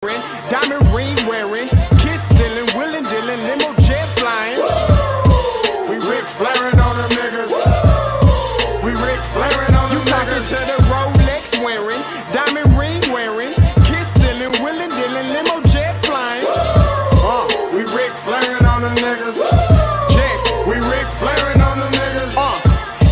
Diamond ring wearing, kiss stealing, willing dealing, limo jet flying. We Ric Flairin' on them niggas. We Ric Flairin' on them niggas. You talking to the Rolex wearing, diamond ring wearing, kiss stealing, willing dealing, limo jet flying. We Ric Flairin' on them niggas. Yeah, we Ric Flairin' on them niggas.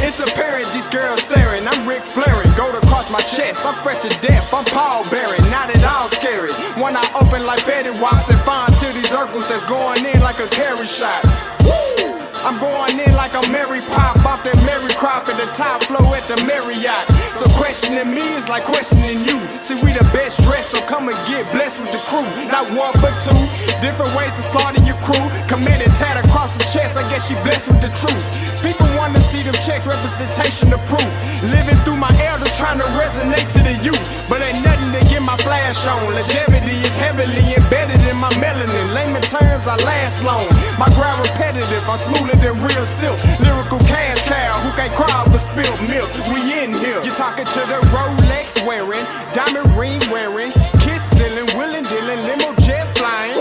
It's apparent these girls staring. I'm Ric Flairin', gold across my chest. I'm fresh to death. I'm Paul Bearing, not at all scary. One eye open like Betty Wops and find to these Urkels that's going in like a carry shot. Woo! I'm going in like a Mary Pop off that Mary Crop at the top flow at the Marriott. So questioning me is like questioning you. See, we the best dressed, so come and get blessed with the crew. Not one but two, different ways to slaughter your crew. Committed tat across the chest, I guess she blessed with the truth. People want to see them checks, representation of proof. Living through my elders, trying to resonate to the youth. But ain't nothing to get my flash on. Longevity is heavily embedded in my melanin. Layman terms, I last long. My grind repetitive, I'm smoother than real silk. Lyrical cash cow, who can't cry for spilled milk. We in here. You're talking to the Rolex wearing, diamond ring wearing, kiss stealing, willing dealing, limo jet flying.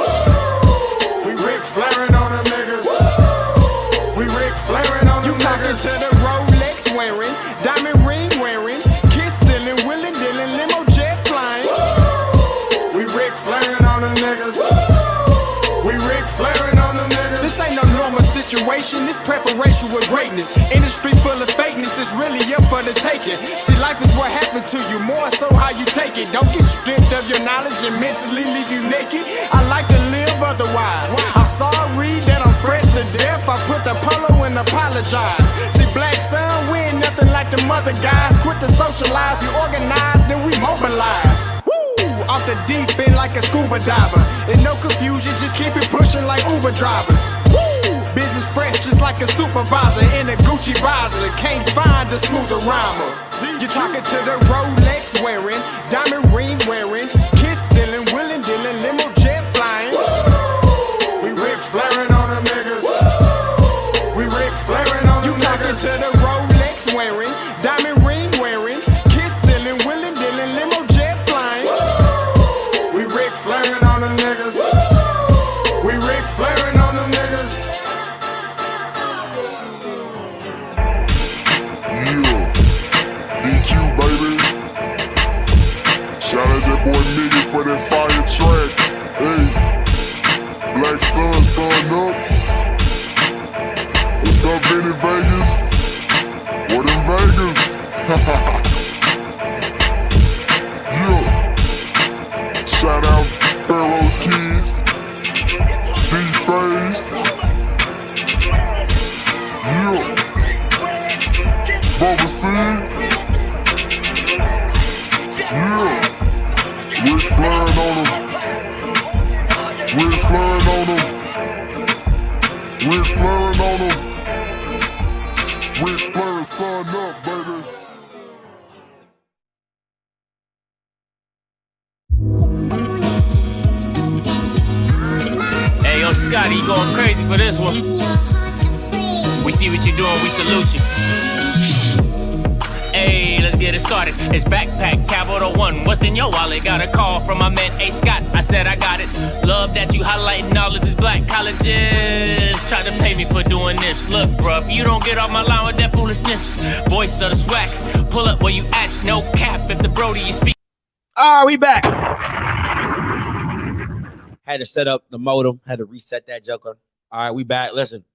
We Ric Flairin' on them niggas. We Ric Flairin' on them niggas. You talking to the Rolex wearing, diamond ring wearing, kiss stealing, willing dealing, limo jet flying. We Ric Flairin' on them niggas. We Ric Flairin' on them niggas. This ain't no normal situation, this preparation with greatness. Industry full of fakeness, it's really up for the taking. See, life is what happened to you, more so how you take it. Don't get stripped of your knowledge and mentally leave you naked. I like to live otherwise. I'm sorry that I'm fresh to death. I put the polo and apologize. See, black son, we ain't nothing like the mother guys. Quit to socialize, we organize, then we mobilize. Off the deep end like a scuba diver. And no confusion, just keep it pushing like Uber drivers. Woo! Business fresh just like a supervisor in a Gucci visor. Can't find a smoother rhymer. You're talking to the Rolex wearing, diamond ring wearing, kiss stealing, willing dealing, limo jet flying. We Ric Flairin' on them niggas. We Ric Flairin' on them niggas. You talking to the Rolex wearing, diamond ring wearing, kiss stealing, willing dealing, limo jet flying. We Ric Flairin' on them niggas. We Ric Flairin' on them niggas. Yeah, DQ baby. Shout out that boy Nigga for that fire track. Hey, Black Sun, sun up. What's up, Vinny Vegas? What in Vegas? Yeah. Shout out Pharaoh's Kids, D-Face, yeah, Moseby St, yeah, Ric Flairin' on them, Ric Flairin' on them, Ric Flairin' on them, Ric Flair, son up, baby. Hey, yo, Scotty, you going crazy for this one. We see what you're doing, we salute you. Hey, let's get it started. It's Backpack Capital One. What's in your wallet? Got a call from my man, A. Scott. I said I got it. Love that you highlighting all of these black colleges. Try to pay me for doing this. Look, bruh, if you don't get off my line with that foolishness, voice of the Swac. Pull up where you at, no cap. If the Brody you speak. All right, we back. Had to set up the modem, had to reset that joker. All right, we back. Listen,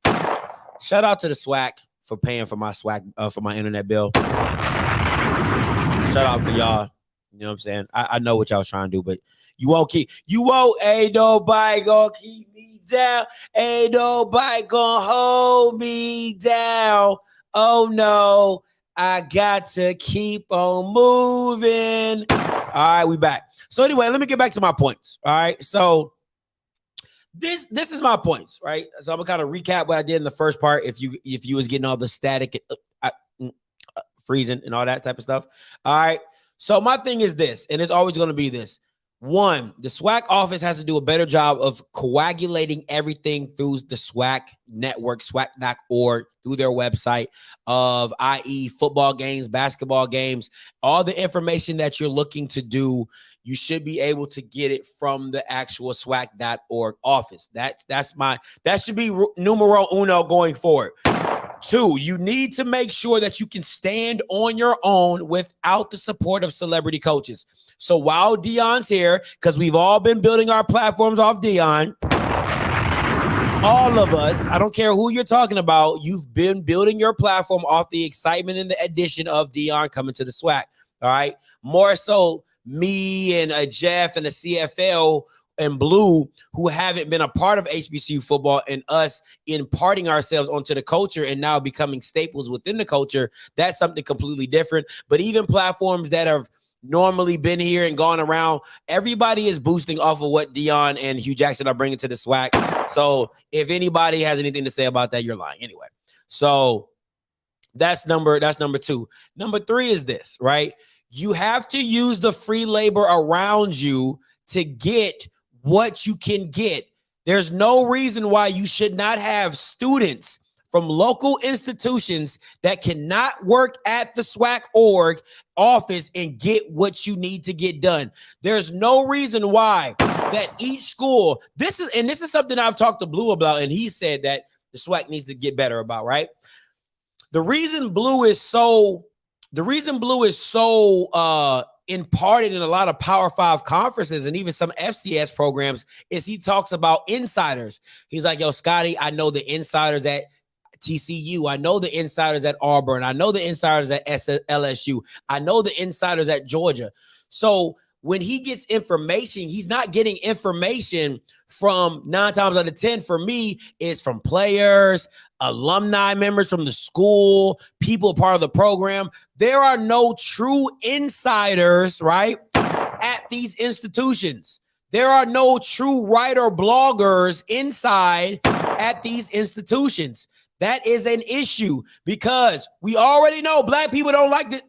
shout out to the Swac for paying for my Swac, for my internet bill. Shout out to y'all. You know what I'm saying? I know what y'all was trying to do, but ain't nobody gonna keep me down. Ain't nobody gonna hold me down. Oh no, I got to keep on moving. All right, we back. So anyway, let me get back to my points. All right, so this is my points, right? So I'm gonna kind of recap what I did in the first part. If you was getting all the static, freezing and all that type of stuff. All right. So my thing is this, and it's always going to be this. One, the SWAC office has to do a better job of coagulating everything through the SWAC network, swac.org, through their website of, i.e., football games, basketball games, all the information that you're looking to do. You should be able to get it from the actual swac.org office. That should be numero uno going forward. Two, you need to make sure that you can stand on your own without the support of celebrity coaches. So while Deion's here, because we've all been building our platforms off Deion, all of us, I don't care who you're talking about, you've been building your platform off the excitement and the addition of Deion coming to the SWAC. All right. More so me and Jeff and the CFL and Blue, who haven't been a part of HBCU football, and us imparting ourselves onto the culture and now becoming staples within the culture. That's something completely different. But even platforms that have normally been here and gone around, everybody is boosting off of what Deion and Hugh Jackson are bringing to the SWAC. So if anybody has anything to say about that, you're lying anyway. So that's number two. Number three is this, right? You have to use the free labor around you to get what you can get. There's no reason why you should not have students from local institutions that cannot work at the SWAC org office and get what you need to get done. There's no reason why that each school, this is something I've talked to Blue about, and he said that the SWAC needs to get better about, right? The reason Blue is so imparted in a lot of Power 5 conferences and even some FCS programs is he talks about insiders. He's like, yo, Scotty, I know the insiders at TCU. I know the insiders at Auburn. I know the insiders at LSU. I know the insiders at Georgia. So when he gets information, he's not getting information from 9 times out of 10 for me is from players, alumni members from the school, people part of the program. There are no true insiders, right, at these institutions. There are no true writer bloggers inside at these institutions. That is an issue because we already know Black people don't like to,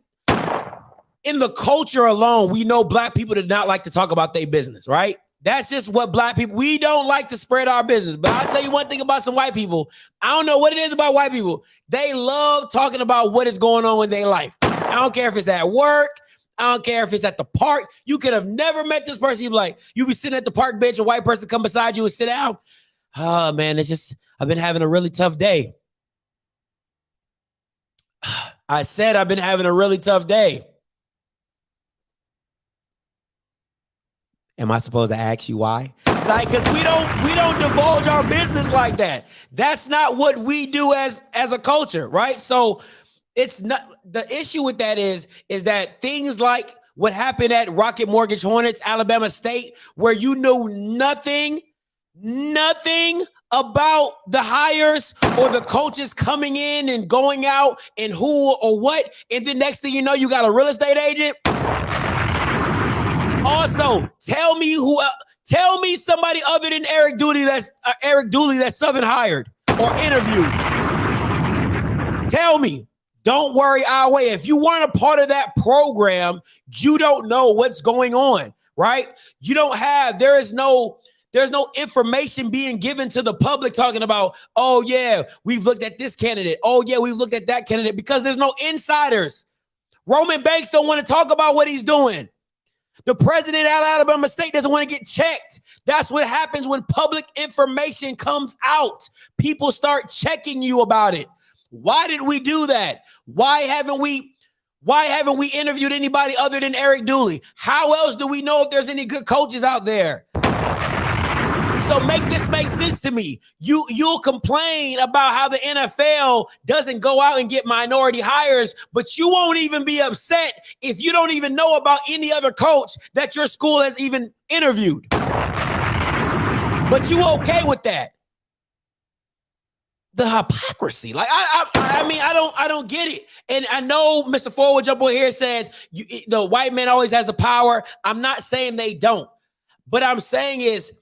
in the culture alone, we know Black people do not like to talk about their business, right? That's just what Black people, we don't like to spread our business. But I'll tell you one thing about some white people. I don't know what it is about white people. They love talking about what is going on in their life. I don't care if it's at work. I don't care if it's at the park. You could have never met this person. You'd be like, you be sitting at the park bench, a white person come beside you and sit down. Oh, man, it's just, I've been having a really tough day. I said I've been having a really tough day. Am I supposed to ask you why? Like, because we don't divulge our business like that. That's not what we do as a culture, right? So it's not, the issue with that is that things like what happened at Rocket Mortgage Hornets, Alabama State, where you know nothing about the hires or the coaches coming in and going out and who or what, and the next thing you know, you got a real estate agent. Also, tell me somebody other than Eric Dooley that's Southern hired or interviewed. Tell me. Don't worry our way. If you weren't a part of that program, you don't know what's going on, right? There's no information being given to the public talking about, oh yeah, we've looked at this candidate. Oh yeah, we've looked at that candidate, because there's no insiders. Roman Banks don't want to talk about what he's doing. The president at Alabama State doesn't want to get checked. That's what happens when public information comes out. People start checking you about it. Why did we do that? Why haven't we interviewed anybody other than Eric Dooley? How else do we know if there's any good coaches out there? So make this make sense to me. You'll complain about how the NFL doesn't go out and get minority hires, but you won't even be upset if you don't even know about any other coach that your school has even interviewed. But you okay with that? The hypocrisy. Like, I mean, I don't get it. And I know Mr. Forward up on here said the white man always has the power. I'm not saying they don't. But I'm saying is,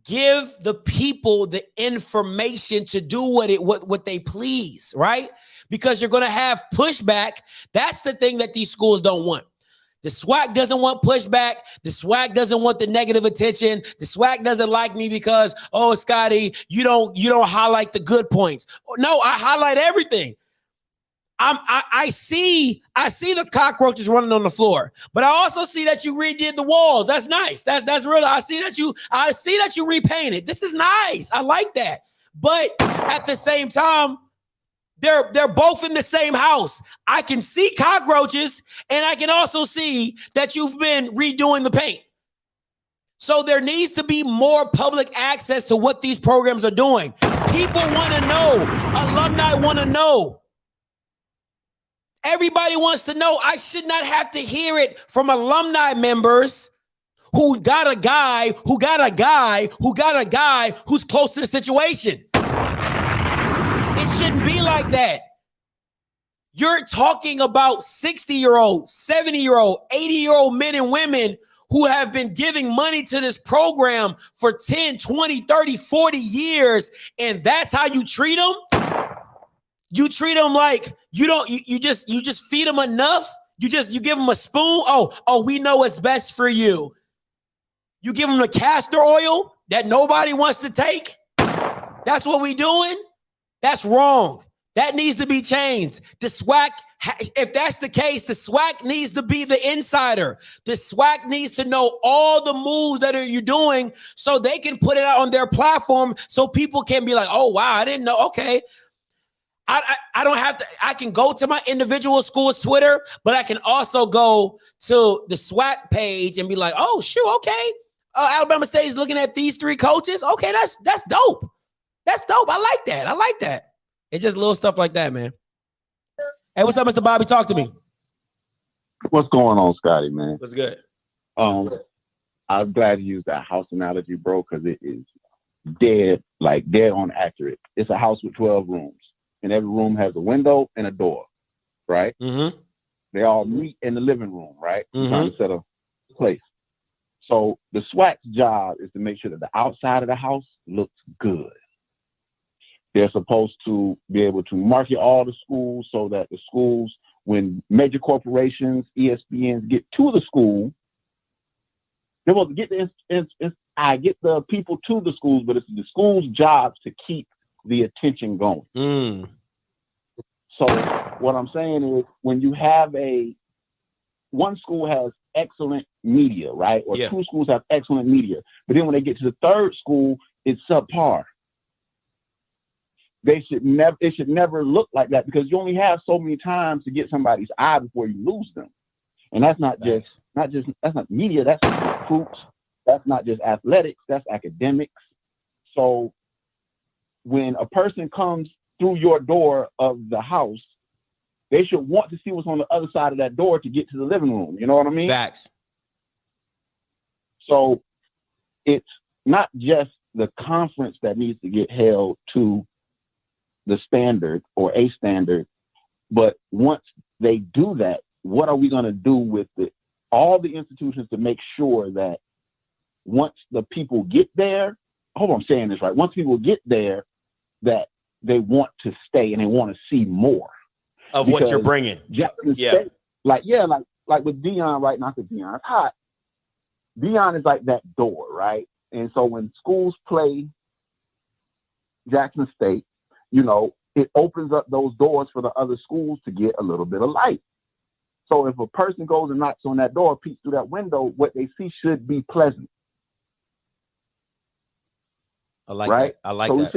give the people the information to do what they please, right? Because you're going to have pushback. That's the thing that these schools don't want. The SWAC doesn't want pushback. The SWAC doesn't want the negative attention. The SWAC doesn't like me because, oh, Scotty, you don't highlight the good points. No, I highlight everything. I see the cockroaches running on the floor, but I also see that you redid the walls. That's nice. That's real. I see that you repainted. This is nice. I like that. But at the same time, they're both in the same house. I can see cockroaches, and I can also see that you've been redoing the paint. So there needs to be more public access to what these programs are doing. People want to know. Alumni want to know. Everybody wants to know. I should not have to hear it from alumni members who got a guy who's close to the situation. It shouldn't be like that. You're talking about 60-year-old, 70-year-old, 80-year-old men and women who have been giving money to this program for 10, 20, 30, 40 years, and that's how you treat them? You treat them like you just feed them enough? You give them a spoon? Oh, we know what's best for you. You give them the castor oil that nobody wants to take? That's what we doing? That's wrong. That needs to be changed. The SWAC, if that's the case, the SWAC needs to be the insider. The SWAC needs to know all the moves that you're doing so they can put it out on their platform so people can be like, oh, wow, I didn't know. Okay. I don't have to, I can go to my individual school's Twitter, but I can also go to the SWAC page and be like, oh, shoot, okay. Alabama State is looking at these 3 coaches. Okay, that's dope. That's dope. I like that. It's just little stuff like that, man. Hey, what's up, Mr. Bobby? Talk to me. What's going on, Scotty, man? What's good? I'm glad you used that house analogy, bro, because it is dead on accurate. It's a house with 12 rooms, and every room has a window and a door, right? Mm-hmm. They all meet in the living room, right? Mm-hmm. Trying to set a place. So the SWAC's job is to make sure that the outside of the house looks good. They're supposed to be able to market all the schools so that the schools, when major corporations, ESPNs get to the school, they're supposed to get the people to the schools, but it's the school's job to keep the attention going. So what I'm saying is when you have one school has excellent media, right? Or 2 schools have excellent media, but then when they get to the third school, it's subpar. It should never look like that because you only have so many times to get somebody's eye before you lose them. And that's not that's not media, that's recruits, that's not just athletics, that's academics. So when a person comes through your door of the house, they should want to see what's on the other side of that door to get to the living room. You know what I mean? Facts. So it's not just the conference that needs to get held to the standard or a standard, but once they do that, what are we going to do with all the institutions to make sure that once the people get there, I hope I'm saying this right, once people get there, that they want to stay and they want to see more of what you're bringing. State, like with Deion, right? Not that Deion is hot. Deion is like that door, right? And so when schools play Jackson State, it opens up those doors for the other schools to get a little bit of light. So if a person goes and knocks on that door, peeks through that window, what they see should be pleasant. I like right? that. I like so that. We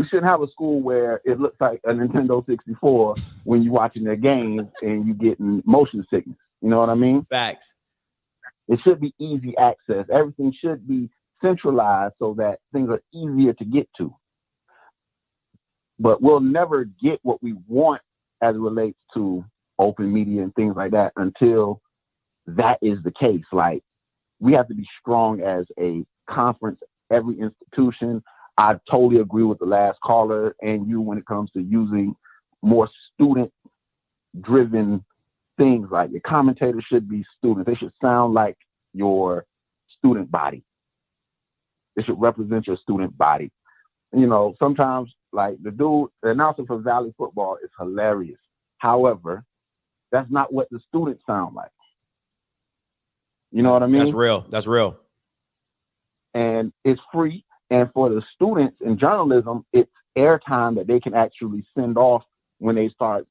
shouldn't have a school where it looks like a Nintendo 64 when you're watching their games and you getting motion sickness. You know what I mean? Facts. It should be easy access. Everything should be centralized so that things are easier to get to. But we'll never get what we want as it relates to open media and things like that until that is the case. Like, we have to be strong as a conference, every institution. I totally agree with the last caller and you when it comes to using more student-driven things. Like, your commentators should be students. They should sound like your student body. They should represent your student body. Sometimes, like, the announcer for Valley football is hilarious. However, that's not what the students sound like. You know what I mean? That's real. That's real. And it's free. And for the students in journalism, it's airtime that they can actually send off when they start,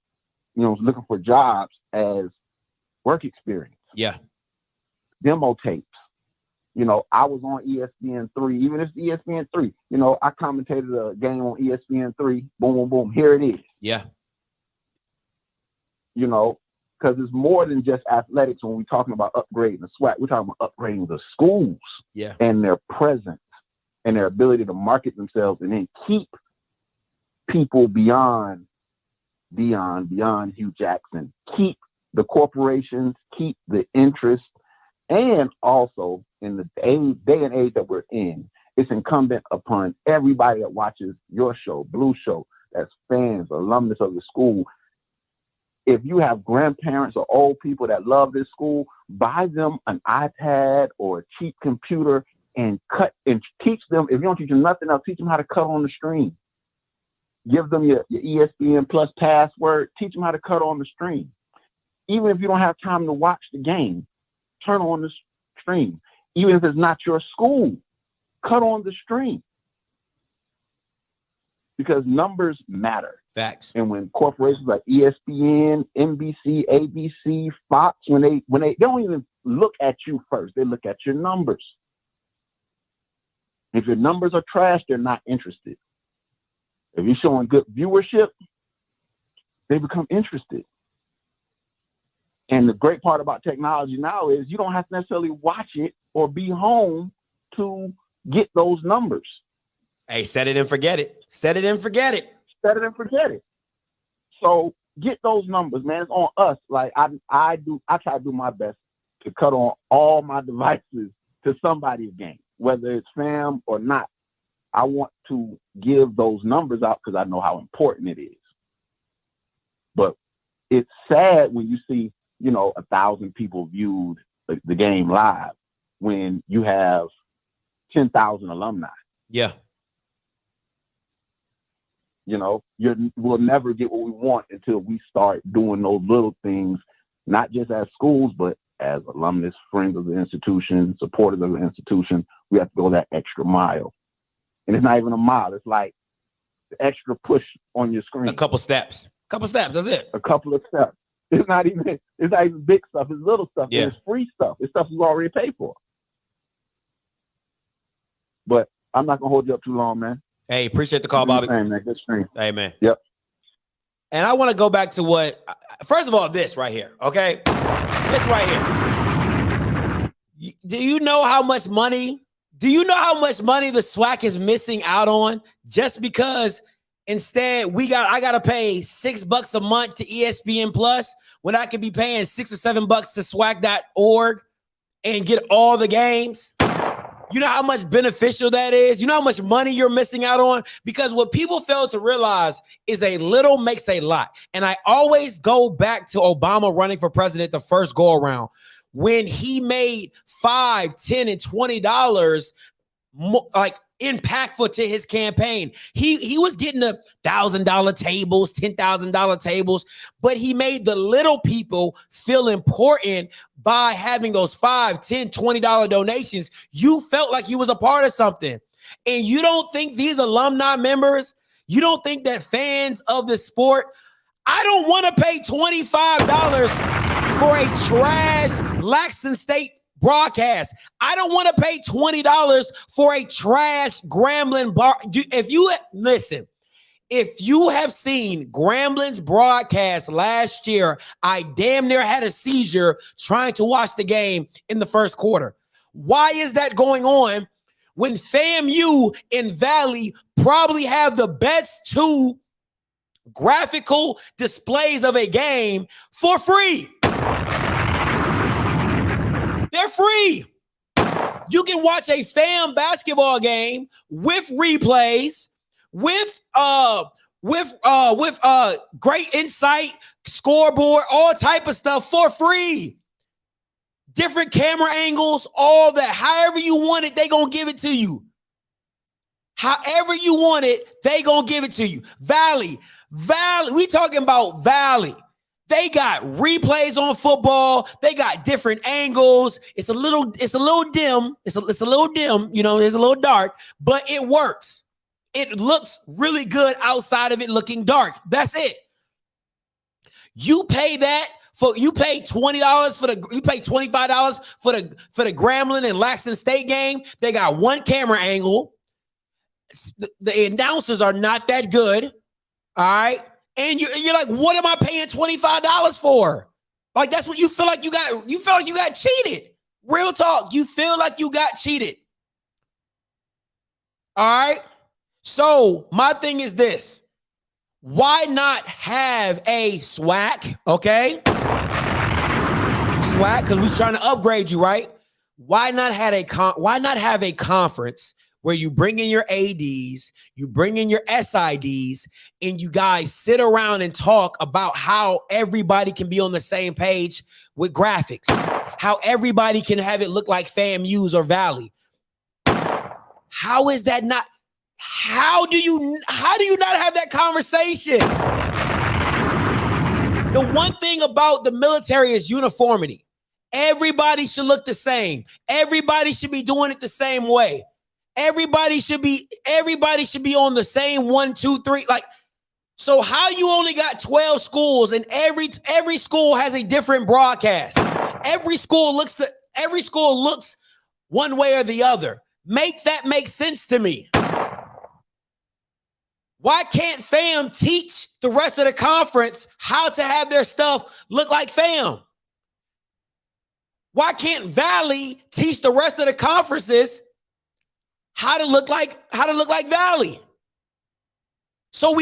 looking for jobs as work experience. Yeah. Demo tapes. I was on ESPN3, even if it's ESPN3, I commentated a game on ESPN3, boom, boom, boom, here it is. Yeah. Because it's more than just athletics when we're talking about upgrading the SWAC. We're talking about upgrading the schools and their presence and their ability to market themselves and then keep people beyond Deion, beyond Hugh Jackson, keep the corporations, keep the interest, and also in the day and age that we're in, it's incumbent upon everybody that watches your show, Blue Show, that's fans, alumnus of the school. If you have grandparents or old people that love this school, buy them an iPad or a cheap computer and teach them. If you don't teach them nothing else, teach them how to cut on the stream. Give them your ESPN Plus password. Teach them how to cut on the stream. Even if you don't have time to watch the game, turn on the stream. Even if it's not your school, cut on the stream. Because numbers matter. Facts. And when corporations like ESPN, NBC, ABC, Fox, when they don't even look at you first, they look at your numbers. If your numbers are trash, they're not interested. If you're showing good viewership, they become interested. And the great part about technology now is you don't have to necessarily watch it or be home to get those numbers. Hey, set it and forget it. Set it and forget it. Set it and forget it. So get those numbers, man. It's on us. Like I try to do my best to cut on all my devices to somebody's game, whether it's fam or not. I want to give those numbers out because I know how important it is. But it's sad when you see, 1,000 people viewed the game live when you have 10,000 alumni. Yeah. We'll never get what we want until we start doing those little things, not just as schools, but as alumnus, friends of the institution, supporters of the institution. We have to go that extra mile. And it's not even a mile. It's like the extra push on your screen. A couple steps. That's it. A couple of steps. It's not even big stuff. It's little stuff. Yeah. It's free stuff. It's stuff you already paid for. But I'm not gonna hold you up too long, man. Hey, appreciate the call, Bobby. Man. Good stream. Hey, man. Yep. And I want to go back to first of all, this right here, okay? This right here. Do you know how much money the SWAC is missing out on just because instead I got to pay $6 a month to ESPN Plus when I could be paying $6 or $7 to swac.org and get all the games? You know how much beneficial that is? You know how much money you're missing out on? Because what people fail to realize is a little makes a lot. And I always go back to Obama running for president the first go around when he made $5, $10, and $20 like impactful to his campaign. He was getting the $1,000 tables, $10,000 tables, but he made the little people feel important by having those $5, $10, $20 donations. You felt like you was a part of something. And you don't think these alumni members, you don't think that fans of the sport, I don't want to pay $25 for a trash Laxton State broadcast. I don't want to pay $20 for a trash Grambling bar. If you have seen Grambling's broadcast last year, I damn near had a seizure trying to watch the game in the first quarter. Why is that going on when FAMU and Valley probably have the best two graphical displays of a game for free? They're free. You can watch a FAM basketball game with replays, with great insight, scoreboard, all type of stuff for free. Different camera angles, all that. However you want it, they gonna give it to you. However you want it, they gonna give it to you. Valley, we talking about Valley. They got replays on football. They got different angles. It's a little dim. It's a little dim. You know, it's a little dark, but it works. It looks really good outside of it looking dark. That's it. You pay that for. You pay $20 for the. You pay $25 for the Grambling and Laxton State game. They got one camera angle. The announcers are not that good. All right. And you're like, what am I paying $25 for? Like, that's what you feel like you got. You feel like you got cheated. Real talk. You feel like you got cheated. All right. So my thing is this. Why not have a Swac? Okay. Swac, because we're trying to upgrade you, right? Why not have a conference where you bring in your ADs, you bring in your SIDs, and you guys sit around and talk about how everybody can be on the same page with graphics, how everybody can have it look like FAMU's or Valley. How is that not? How do you not have that conversation? The one thing about the military is uniformity. Everybody should look the same. Everybody should be doing it the same way. Everybody should be on the same 1, 2, 3. Like, so how you only got 12 schools and every school has a different broadcast. Every school looks one way or the other. Make that make sense to me. Why can't FAM teach the rest of the conference how to have their stuff look like FAM? Why can't Valley teach the rest of the conferences how to look like Valley? So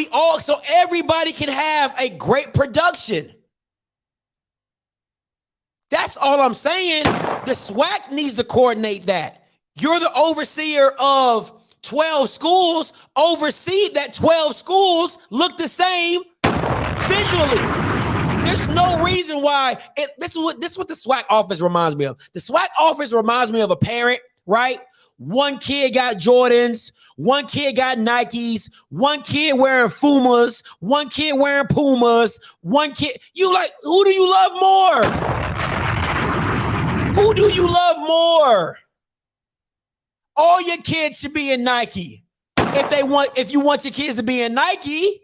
everybody can have a great production. That's all I'm saying. The SWAC needs to coordinate that. You're the overseer of 12 schools. Oversee that 12 schools look the same visually. There's no reason why. This is what the SWAC office reminds me of. The SWAC office reminds me of a parent, right? One kid got Jordans, one kid got Nikes, one kid wearing Fumas, one kid wearing Pumas, one kid. You like, who do you love more? Who do you love more? All your kids should be in Nike. If you want your kids to be in Nike,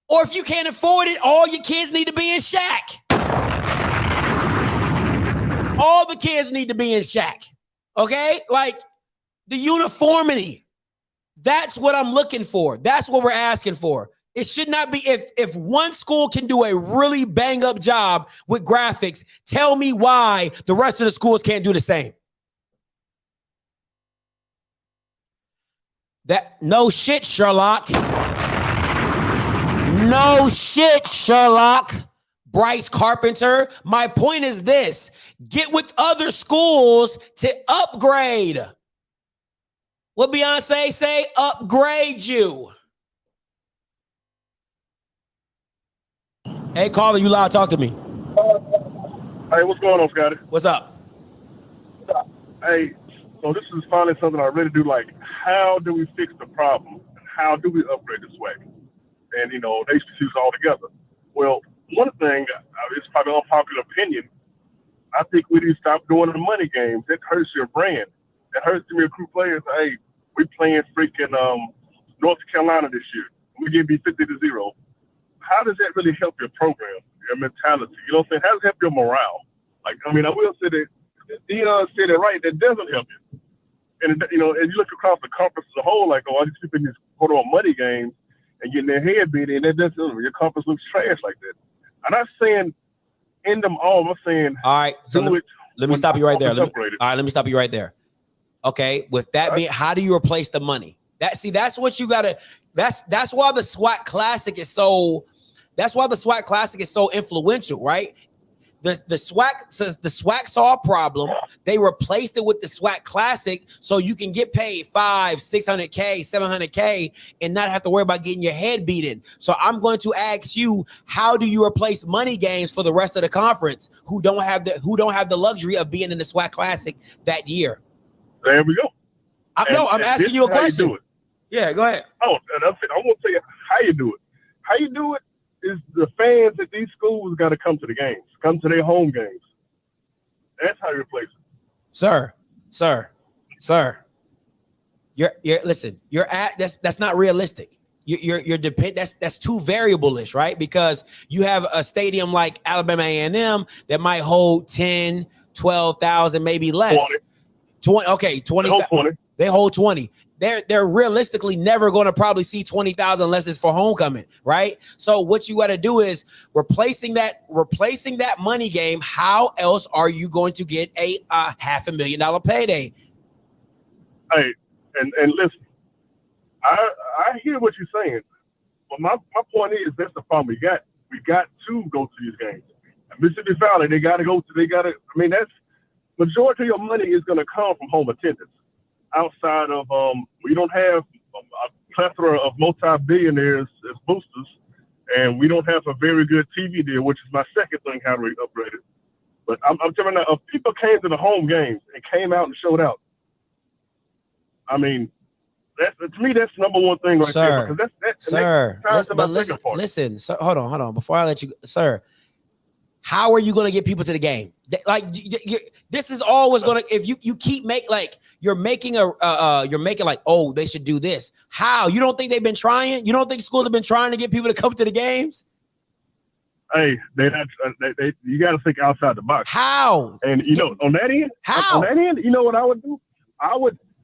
or if you can't afford it, all your kids need to be in Shaq. All the kids need to be in Shaq. Okay? Like, the uniformity. That's what I'm looking for. That's what we're asking for. It should not be, if one school can do a really bang up job with graphics, tell me why the rest of the schools can't do the same. No shit, Sherlock. No shit, Sherlock. Bryce Carpenter. My point is this. Get with other schools to upgrade. What Beyonce say? Upgrade you. Hey, caller, you loud. Talk to me. Hey, what's going on, Scotty? What's up? Hey, so this is finally something I really do like. How do we fix the problem? And how do we upgrade this way? And, the HBCUs all together. Well, one thing, it's probably an unpopular opinion, I think we need to stop doing the money games. It hurts your brand. It hurts to recruit players. Hey, we playing freaking North Carolina this year. We give you 50-0. How does that really help your program, your mentality? You know what I'm saying? How does it help your morale? Like, I will say that Deion said it right. That doesn't help you. And, as you look across the conference as a whole, like, all these people in these quote-unquote money games and getting their head beat in, that doesn't, your conference looks trash like that. I'm not saying end them all. I'm saying, all right, so let me stop you right there. Let me stop you right there. Okay, with that being, how do you replace the money? That's what you gotta. That's why the SWAC Classic is so. That's why the SWAC Classic is so influential, right? The SWAC saw a problem. They replaced it with the SWAC Classic, so you can get paid $500K, $600K, $700K, and not have to worry about getting your head beaten. So I'm going to ask you, how do you replace money games for the rest of the conference who don't have the luxury of being in the SWAC Classic that year? There we go. I'm asking you a question. You do it. Yeah, go ahead. Oh, and I want to tell you how you do it. How you do it is the fans at these schools got to come to the games, come to their home games. That's how you replace it. Sir. Listen, that's not realistic. You're that's too variable-ish, right? Because you have a stadium like Alabama A&M that might hold 10, 12,000, maybe less. 20. Okay, 20. They hold 20. They're realistically never going to probably see 20,000 unless it's for homecoming, right? So what you got to do is replacing that money game. How else are you going to get a $500,000 payday? Hey, and listen, I hear what you're saying, but my point is that's the problem. We got to go to these games. Mississippi Valley, they got to. I mean, that's majority of your money is going to come from home attendance. Outside of we don't have a plethora of multi-billionaires as boosters, and we don't have a very good TV deal, which is my second thing how we upgrade it. But I'm telling you, if people came to the home games and came out and showed out, I mean, to me that's number one thing right there. Because sir. Listen, sir, hold on. Before I let you, sir, how are you going to get people to the game? Like, this is always going to, if you keep you're making like, oh, they should do this. How? You don't think they've been trying? You don't think schools have been trying to get people to come to the games? Hey, you got to think outside the box. How? And on that end, you know what I would do?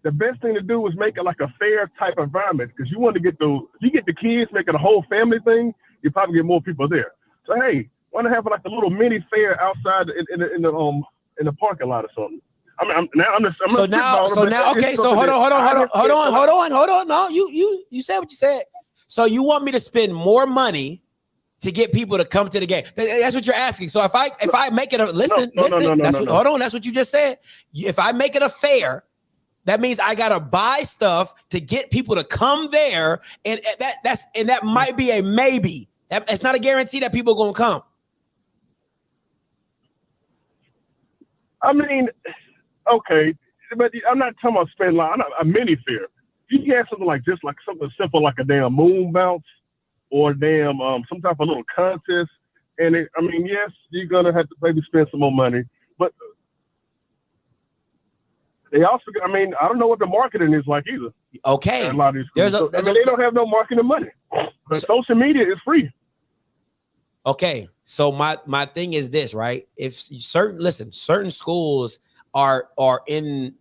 The best thing to do is make it like a fair type environment, because you want to get if you get the kids making a whole family thing, you probably get more people there. So hey, why not have like a little mini fair outside in the parking lot or something? I mean, hold on. No, you said what you said. So you want me to spend more money to get people to come to the game? That's what you're asking. So if I make it that's what you just said. If I make it a fair, that means I gotta buy stuff to get people to come there, and that might be a maybe. It's not a guarantee that people are gonna come. I mean, okay, but I'm not talking about spending a mini fair. You can have something like something simple like a damn moon bounce or a damn some type of little contest. And yes, you're gonna have to maybe spend some more money, but they also, I don't know what the marketing is like either. Okay. A lot of these schools. They don't have no marketing money. But social media is free. Okay. So my thing is this, right? If certain schools are in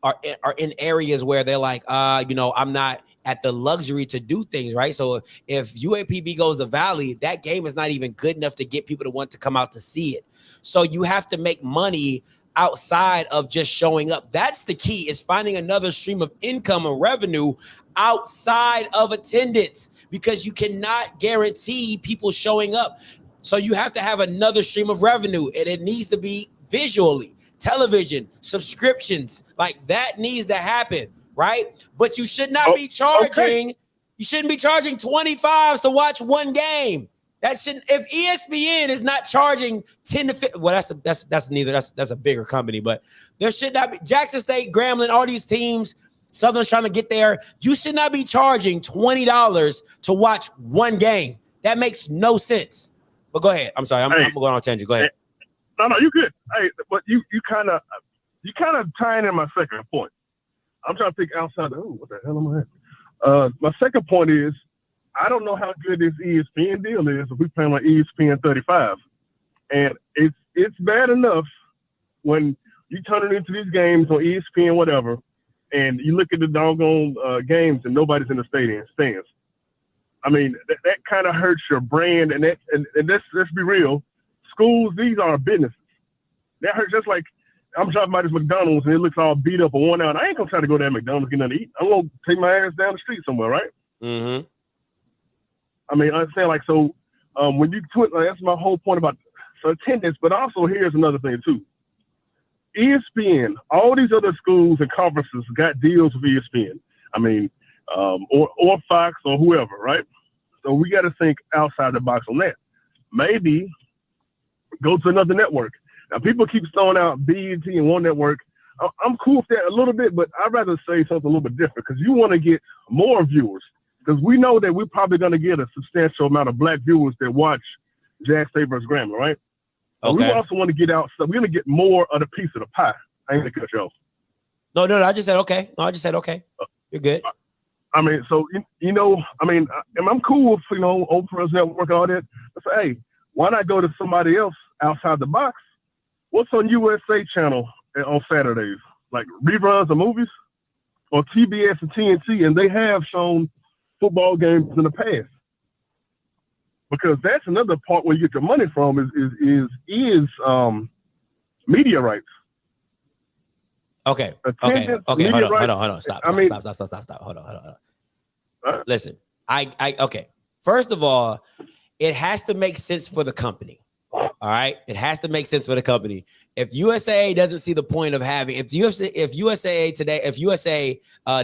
areas where they're like, I'm not at the luxury to do things, right? So if UAPB goes to Valley, that game is not even good enough to get people to want to come out to see it. So you have to make money outside of just showing up. That's the key, is finding another stream of income and revenue outside of attendance, because you cannot guarantee people showing up. So you have to have another stream of revenue, and it needs to be visually, television, subscriptions, like that needs to happen, right? But you should not be charging, you shouldn't be charging $25 to watch one game. That shouldn't, if ESPN is not charging 10 to 15, well, that's a bigger company, but there should not be. Jackson State, Grambling, all these teams, Southern's trying to get there. You should not be charging $20 to watch one game. That makes no sense. But go ahead. I'm sorry. I'm going on a tangent. Go ahead. No, you good. Hey, but you kind of tying in my second point. I'm trying to think outside. What the hell am I at? My second point is, I don't know how good this ESPN deal is if we playing like ESPN 35. And it's bad enough when you turn it into these games on ESPN, whatever, and you look at the doggone games and nobody's in the stands. I mean, that kind of hurts your brand. And let's be real. Schools, these are businesses. That hurts just like I'm driving by this McDonald's and it looks all beat up and worn out. I ain't going to try to go to that McDonald's and get nothing to eat. I'm going to take my ass down the street somewhere, right? Mm-hmm. I mean, I say when you that's my whole point about attendance, but also here's another thing too. ESPN, all these other schools and conferences got deals with ESPN. I mean, or Fox or whoever, right? So we got to think outside the box on that. Maybe go to another network. Now people keep throwing out BET and one network. I'm cool with that a little bit, but I'd rather say something a little bit different, because you want to get more viewers. Because we know that we're probably going to get a substantial amount of black viewers that watch Jack State versus Grambling, right? But Okay. we also want to get out, so we're gonna get more of the piece of the pie. I ain't gonna cut you off. No, I just said okay. No, I just said okay. You're good. I mean, so I'm cool with Oprah's network and all that. I say, hey, why not go to somebody else outside the box? What's on USA Channel on Saturdays? Like reruns of movies, or TBS and TNT, and they have shown football games in the past. Because that's another part where you get your money from is media rights. Okay. Attendance, Okay. media Hold rights. on. Stop. I mean- Stop. Hold on. Listen, okay. First of all, it has to make sense for the company. All right. It has to make sense for the company. If USAA doesn't see the point of having, if USA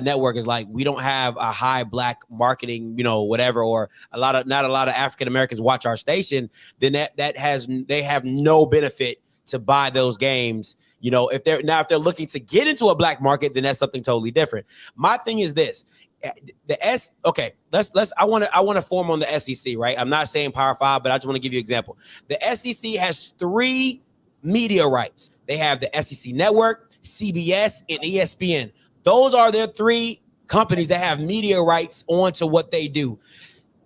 network is like, we don't have a high black marketing, whatever, or not a lot of African Americans watch our station, then they have no benefit to buy those games. If they're looking to get into a black market, then that's something totally different. My thing is this. I want to form on the SEC, right? I'm not saying Power 5, but I just want to give you an example. The SEC has 3 media rights. They have the SEC Network, CBS, and ESPN. Those are their 3 companies that have media rights onto what they do.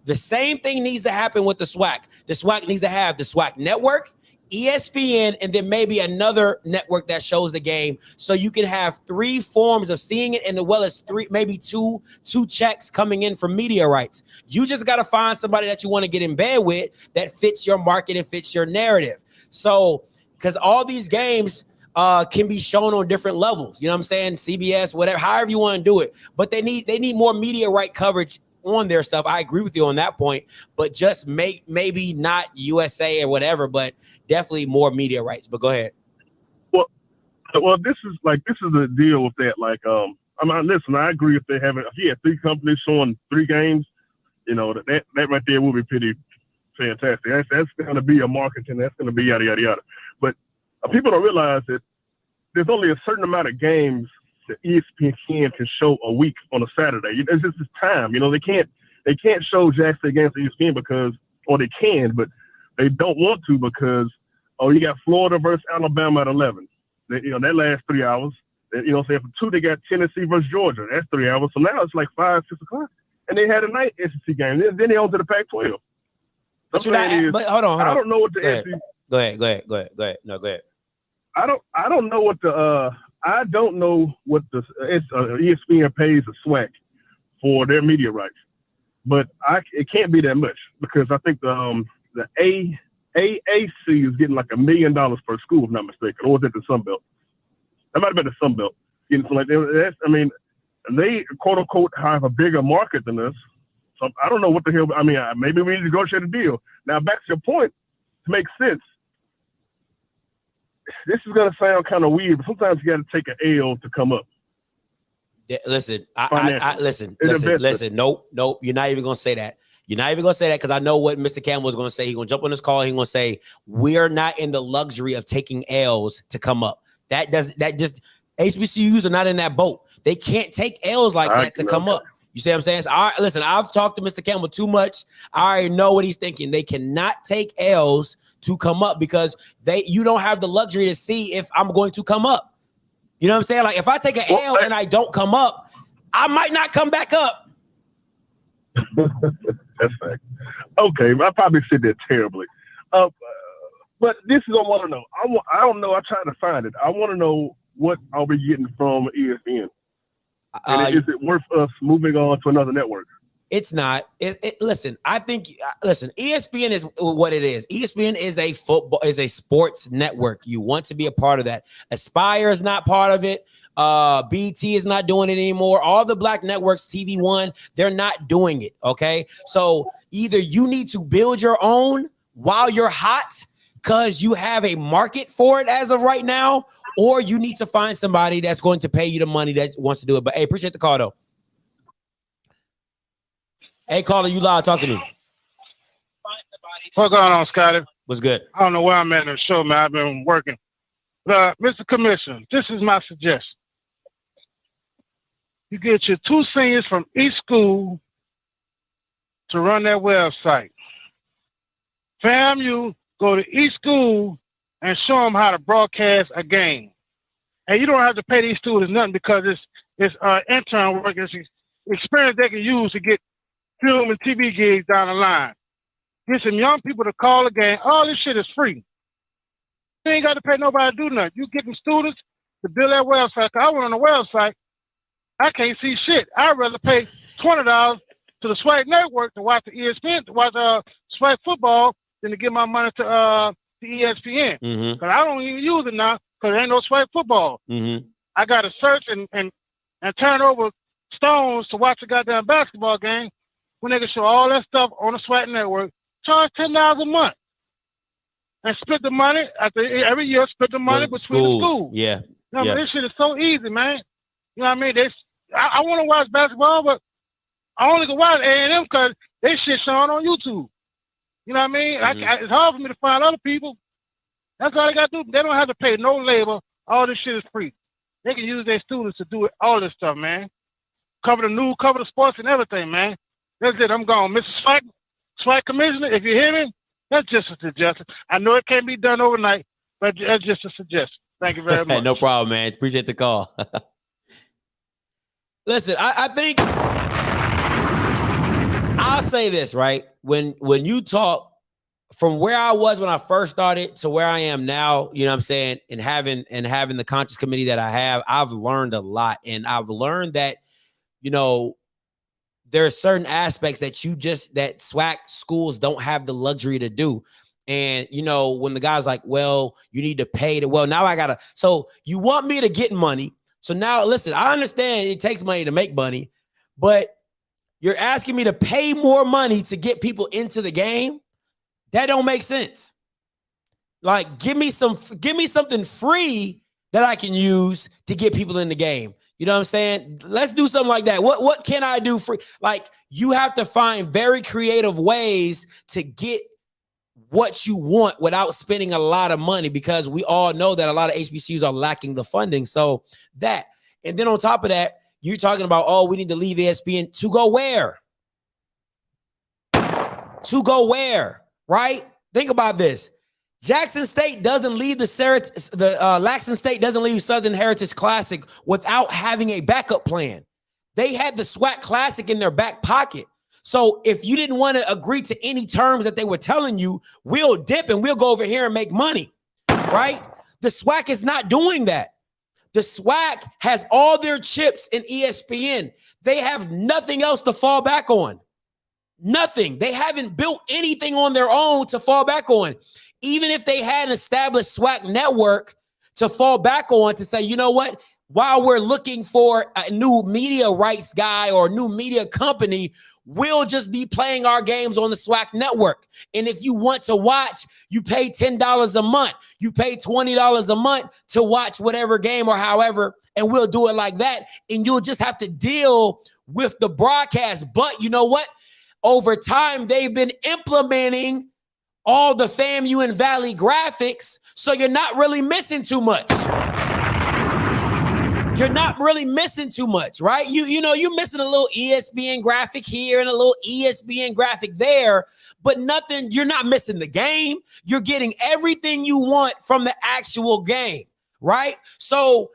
The same thing needs to happen with the SWAC. The SWAC needs to have the SWAC Network, ESPN, and then maybe another network that shows the game, so you can have 3 forms of seeing it, and as well as 3, maybe two checks coming in for media rights. You just got to find somebody that you want to get in bed with that fits your market and fits your narrative. So, because all these games can be shown on different levels, you know what I'm saying? CBS, whatever, however you want to do it, but they need more media right coverage on their stuff. I agree with you on that point, but just maybe not USA or whatever, but definitely more media rights. But go ahead. Well, this is the deal with that. Like, listen, I agree if they have it. If you have 3 companies showing 3 games, that right there will be pretty fantastic. That's going to be a marketing. That's going to be yada yada yada. But people don't realize that there's only a certain amount of games that ESPN can show a week on a Saturday. It's just this time. They can't show Jack State games on ESPN or they can, but they don't want to because you got Florida versus Alabama at 11. That lasts 3 hours. Say for 2 they got Tennessee versus Georgia. That's 3 hours. So now it's like 5, 6 o'clock, and they had a night SEC game. Then they on to the Pac-12. But hold on. I don't know what the SEC. Go ahead. No, go ahead. I don't know what the ESPN pays the SWAC for their media rights, but it can't be that much because I think the AAC is getting like $1 million per school, if I'm not mistaken, or was it the Sun Belt? That might have been the Sun Belt. Getting something like that. They quote unquote have a bigger market than us. So I don't know what the hell. Maybe we need to negotiate a deal. Now back to your point, to make sense. This is gonna sound kind of weird, but sometimes you got to take an L to come up. Yeah, listen. Listen. Nope. You're not even gonna say that. You're not even gonna say that because I know what Mr. Campbell is gonna say. He's gonna jump on this call. He's gonna say we're not in the luxury of taking L's to come up. That just HBCUs are not in that boat. They can't take L's like that to come up. You see what I'm saying? So, listen, I've talked to Mr. Campbell too much. I already know what he's thinking. They cannot take L's to come up because you don't have the luxury to see if I'm going to come up. You know what I'm saying? Like if I take an L and I don't come up, I might not come back up. That's fact. Okay, I probably said that terribly. But this is what I want to know. I don't know. I tried to find it. I want to know what I'll be getting from ESPN. And is it worth us moving on to another network? It's not. Listen, ESPN is what it is. ESPN is a sports network. You want to be a part of that. Aspire is not part of it. BT is not doing it anymore. All the black networks, TV One, they're not doing it. Okay. So either you need to build your own while you're hot because you have a market for it as of right now, or you need to find somebody that's going to pay you the money that wants to do it. But hey, appreciate the call though. Hey, caller, you live. Talk to me. What's going on, Scotty? What's good? I don't know where I'm at in the show, man. I've been working. But, Mr. Commissioner, this is my suggestion. You get your 2 seniors from each school to run their website. FAMU go to each school and show them how to broadcast a game. And you don't have to pay these students nothing because it's intern work. It's experience they can use to get film and TV gigs down the line. Get some young people to call the game. All this shit is free. You ain't got to pay nobody to do nothing. You get them students to build that website. I went on the website. I can't see shit. I'd rather pay $20 to the Swac network to watch the ESPN, to watch Swac football than to give my money to the ESPN. Because I don't even use it now because there ain't no Swac football. I got to search and turn over stones to watch a goddamn basketball game when they can show all that stuff on the Swac network. Charge $10 a month and split the money every year. Split the money between the schools. Yeah. No, but this shit is so easy, man. You know what I mean? I want to watch basketball, but I only can watch A&M because they shit showing on YouTube. You know what I mean? It's hard for me to find other people. That's all they got to do. They don't have to pay no labor. All this shit is free. They can use their students to do all this stuff, man. Cover the news, cover the sports and everything, man. That's it. I'm gone. Mr. Swac Commissioner, if you hear me, that's just a suggestion. I know it can't be done overnight, but that's just a suggestion. Thank you very much. No problem, man. Appreciate the call. Listen, I think I'll say this, right? When you talk from where I was when I first started to where I am now, you know what I'm saying, and having the conscious committee that I have, I've learned a lot. And I've learned that, you know, there are certain aspects that that SWAC schools don't have the luxury to do. And, you know, when the guy's like, well, you need to pay now I gotta, so you want me to get money. So now, listen, I understand it takes money to make money, but you're asking me to pay more money to get people into the game. That don't make sense. Like, give me something free that I can use to get people in the game. You know what I'm saying? Let's do something like that. What can I do for, like, you have to find very creative ways to get what you want without spending a lot of money, because we all know that a lot of HBCUs are lacking the funding. So that, and then on top of that, you're talking about, oh, we need to leave ESPN to go where? To go where, right? Think about this. Jackson State doesn't leave Laxton State doesn't leave Southern Heritage Classic without having a backup plan. They had the SWAC Classic in their back pocket. So if you didn't want to agree to any terms that they were telling you, we'll dip and we'll go over here and make money, right? The SWAC is not doing that. The SWAC has all their chips in ESPN. They have nothing else to fall back on. Nothing. They haven't built anything on their own to fall back on. Even if they had an established SWAC network to fall back on to say, you know what, while we're looking for a new media rights guy or a new media company, we'll just be playing our games on the SWAC network. And if you want to watch, you pay $10 a month. You pay $20 a month to watch whatever game or however, and we'll do it like that. And you'll just have to deal with the broadcast. But you know what? Over time, they've been implementing all the FAMU and Valley graphics, so you're not really missing too much. You're not really missing too much, right? You know, you're missing a little ESPN graphic here and a little ESPN graphic there, but nothing, you're not missing the game. You're getting everything you want from the actual game, right? So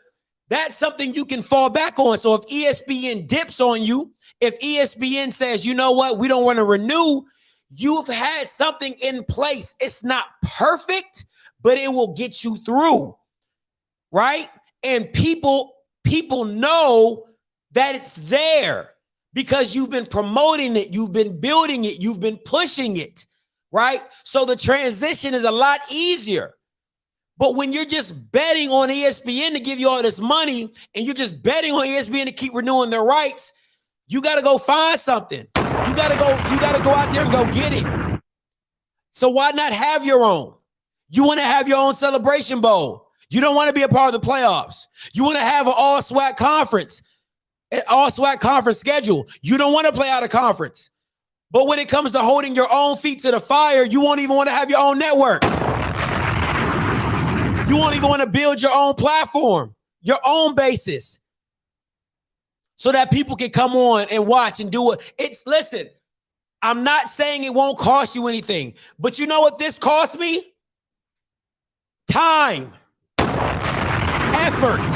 that's something you can fall back on. So if ESPN dips on you, if ESPN says, you know what, we don't want to renew, you've had something in place. It's not perfect, but it will get you through, right? And people know that it's there because you've been promoting it, you've been building it, you've been pushing it, right? So the transition is a lot easier. But when you're just betting on ESPN to give you all this money and you're just betting on ESPN to keep renewing their rights, you got to go find something. You got to go out there and go get it. So why not have your own? You want to have your own Celebration Bowl. You don't want to be a part of the playoffs. You want to have an all-SWAC conference, an all-SWAC conference schedule. You don't want to play out of conference. But when it comes to holding your own feet to the fire, you won't even want to have your own network. You won't even want to build your own platform, your own basis, so that people can come on and watch and do it. Listen, I'm not saying it won't cost you anything, but you know what this cost me? Time, effort,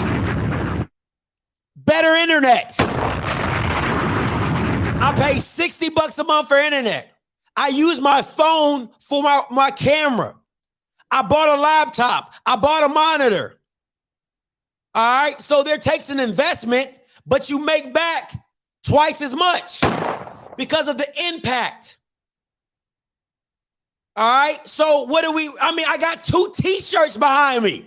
better internet. I pay $60 a month for internet. I use my phone for my camera. I bought a laptop. I bought a monitor. All right. So there takes an investment, but you make back twice as much because of the impact. All right. So I got 2 t-shirts behind me.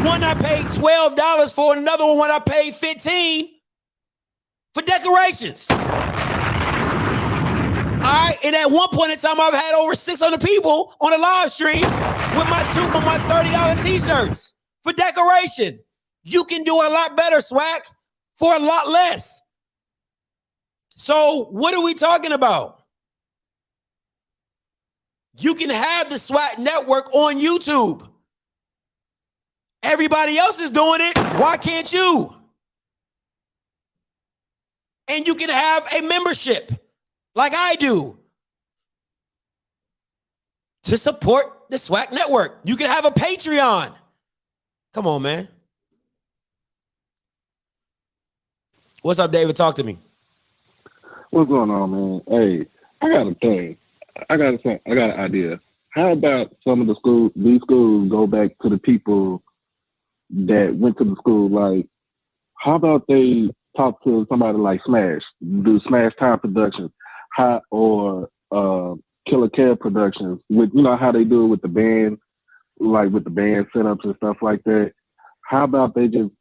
One I paid $12 for, another one I paid $15 for decorations. All right. And at one point in time, I've had over 600 people on a live stream with my $30 t-shirts for decoration. You can do a lot better, Swac, for a lot less. So what are we talking about? You can have the Swac network on YouTube. Everybody else is doing it. Why can't you? And you can have a membership like I do to support the Swac network. You can have a Patreon. Come on, man. What's up, David? Talk to me. What's going on, man? Hey, I got a thing. I got an idea. How about some of these schools go back to the people that went to the school? Like, how about they talk to somebody like Smash, do Smash Time Productions, or Killer Kev Productions, with how they do it with the band, like with the band setups and stuff like that. How about they just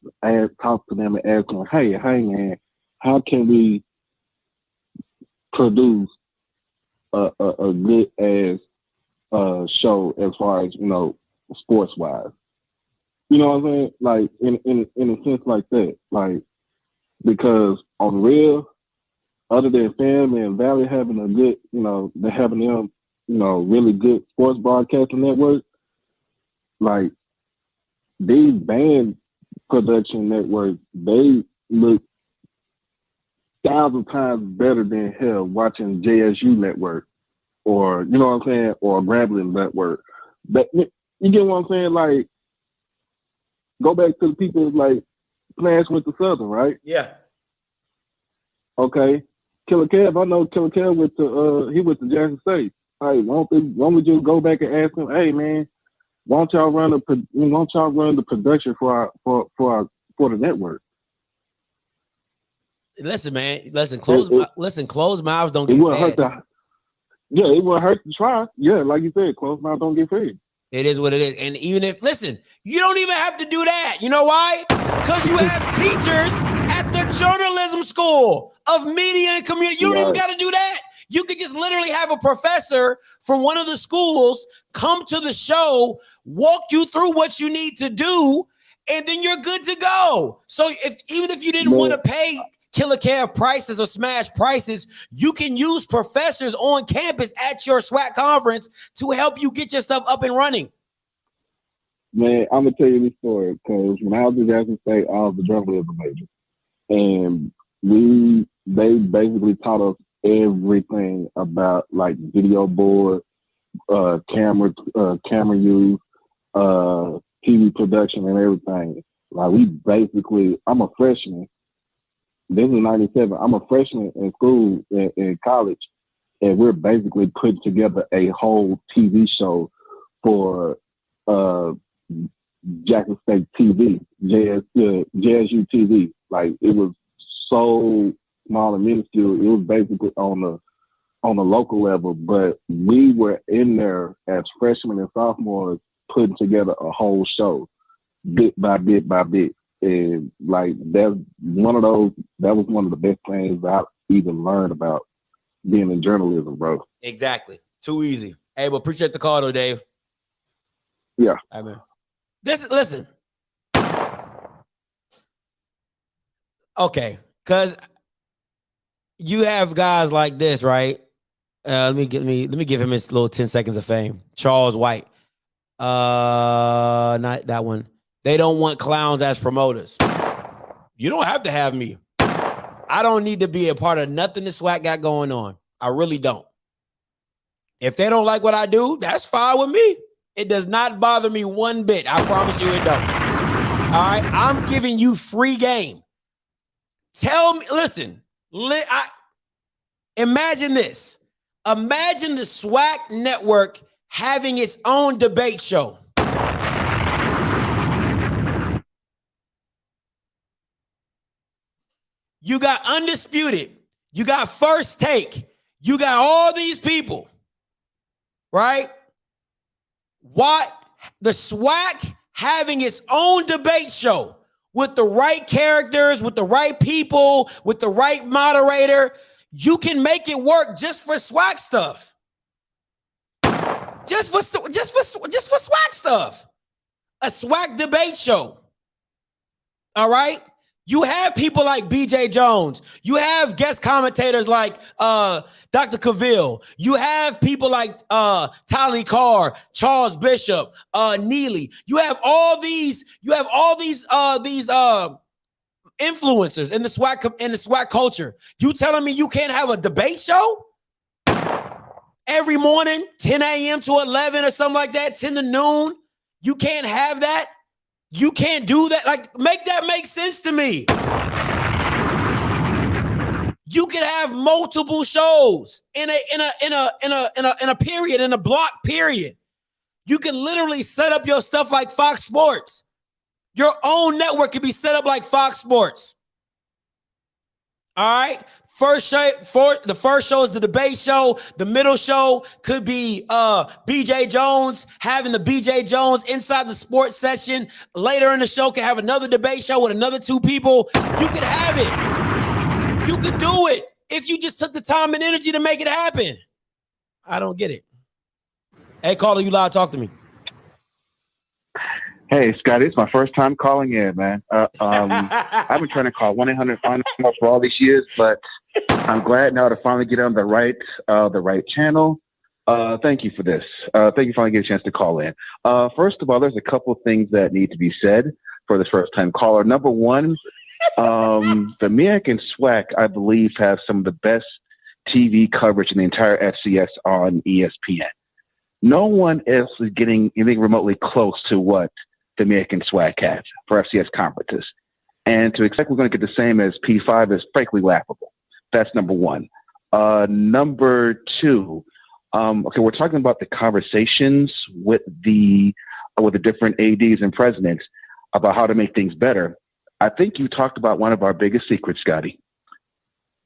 talk to them and ask them, hey man, how can we produce a good ass show as far as sports wise? You know what I'm saying? Like in a sense like that, like, because on the real, other than family and Valley having a good, they're having them, really good sports broadcasting network, like these band production networks, they look 1,000 times better than hell watching JSU network, or you know what I'm saying, or Grambling network. But you get what I'm saying? Like, go back to the people like Smash with the Southern, right? Yeah. Okay. Killer Kev, I know Killer Kev went to Jackson State. Hey, why don't we just go back and ask him, hey man, why don't y'all run the production for the network? Listen, man. Closed mouths don't get it wouldn't fed. hurt it wouldn't hurt to try. Yeah, like you said, closed mouths don't get fed. It is what it is. And even if, listen, you don't even have to do that. You know why? Because you have teachers at the journalism school of media and community. You don't even got to do that. You could just literally have a professor from one of the schools come to the show, walk you through what you need to do, and then you're good to go. So even if you didn't want to pay Killer Kev prices or Smash prices, you can use professors on campus at your SWAC conference to help you get your stuff up and running. Man, I'm gonna tell you this story, because when I was in Jackson State, I was a journalism major, and they basically taught us everything about like video board, camera use, TV production, and everything. Like I'm a freshman. This is 97. I'm a freshman in school, in college, and we're basically putting together a whole TV show for Jackson State TV, JSU TV. Like, it was so small and minuscule. It was basically on the local level, but we were in there as freshmen and sophomores putting together a whole show, bit by bit by bit. And like that was one of the best things I even learned about being in journalism, bro. Exactly. Too easy. Hey, but appreciate the call though, Dave. Yeah. All right, man. Listen. Okay, because you have guys like this, right? Let me give him his little 10 seconds of fame. Charles White. Not that one. They don't want clowns as promoters. You don't have to have me. I don't need to be a part of nothing the SWAC got going on. I really don't. If they don't like what I do, that's fine with me. It does not bother me one bit. I promise you it don't. All right, I'm giving you free game. Tell me, listen, imagine this. Imagine the SWAC network having its own debate show. You got Undisputed. You got First Take. You got all these people, right? What? The SWAC having its own debate show with the right characters, with the right people, with the right moderator. You can make it work just for SWAC stuff. Just for SWAC stuff. A SWAC debate show. All right? You have people like BJ Jones. You have guest commentators like Dr. Cavill. You have people like Tali Carr, Charles Bishop, Neely. You have all these influencers in the SWAC culture. You telling me you can't have a debate show every morning, 10 a.m. to 11 or something like that, 10 to noon? You can't have that? You can't do that. Like, make that make sense to me. You could have multiple shows in a period, in a block period. You can literally set up your stuff like Fox Sports. Your own network can be set up like Fox Sports. All right. The first show is the debate show. The middle show could be BJ Jones having the BJ Jones inside the sports session. Later in the show can have another debate show with another two people. You could have it. You could do it if you just took the time and energy to make it happen. I don't get it. Hey, caller, you live. Talk to me. Hey, Scotty, it's my first time calling in, man. I've been trying to call 1-800-FINAL for all these years, but I'm glad now to finally get on the right channel. Thank you for this. Thank you for finally getting a chance to call in. First of all, there's a couple of things that need to be said for this first-time caller. Number one, the American SWAC, I believe, have some of the best TV coverage in the entire FCS on ESPN. No one else is getting anything remotely close to what the American SWAC has for FCS conferences. And to expect we're going to get the same as P5 is frankly laughable. That's number one. Number two, okay, we're talking about the conversations with the different ADs and presidents about how to make things better. I think you talked about one of our biggest secrets, Scotty.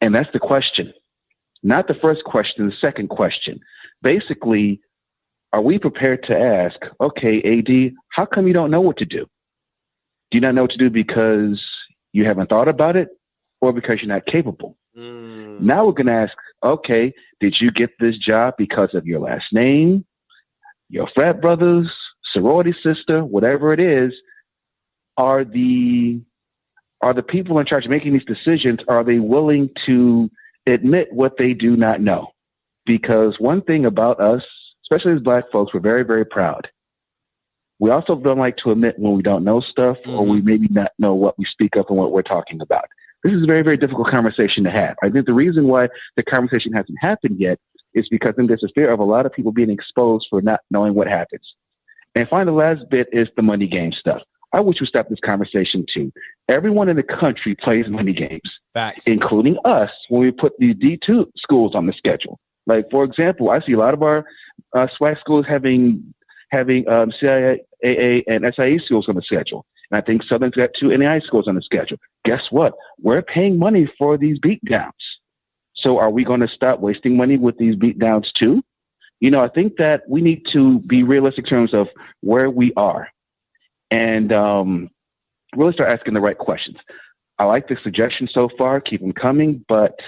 And that's the question. Not the first question, the second question. Basically, are we prepared to ask, okay, AD, how come you don't know what to do? Do you not know what to do because you haven't thought about it or because you're not capable? Now we're going to ask, okay, did you get this job because of your last name, your frat brothers, sorority sister, whatever it is? Are the people in charge of making these decisions, are they willing to admit what they do not know? Because one thing about us, especially as Black folks, we're very, very proud. We also don't like to admit when we don't know stuff or we maybe not know what we speak up and what we're talking about. This is a very, very difficult conversation to have. I think the reason why the conversation hasn't happened yet is because then there's a fear of a lot of people being exposed for not knowing what happens. And finally, the last bit is the money game stuff. I wish we stopped this conversation too. Everyone in the country plays money games, Facts. Including us when we put these D2 schools on the schedule. Like, for example, I see a lot of our SWAC schools having CIAA and SIE schools on the schedule. And I think Southern's got 2 NAI schools on the schedule. Guess what? We're paying money for these beatdowns. So are we going to stop wasting money with these beatdowns too? You know, I think that we need to be realistic in terms of where we are and really start asking the right questions. I like the suggestions so far. Keep them coming, but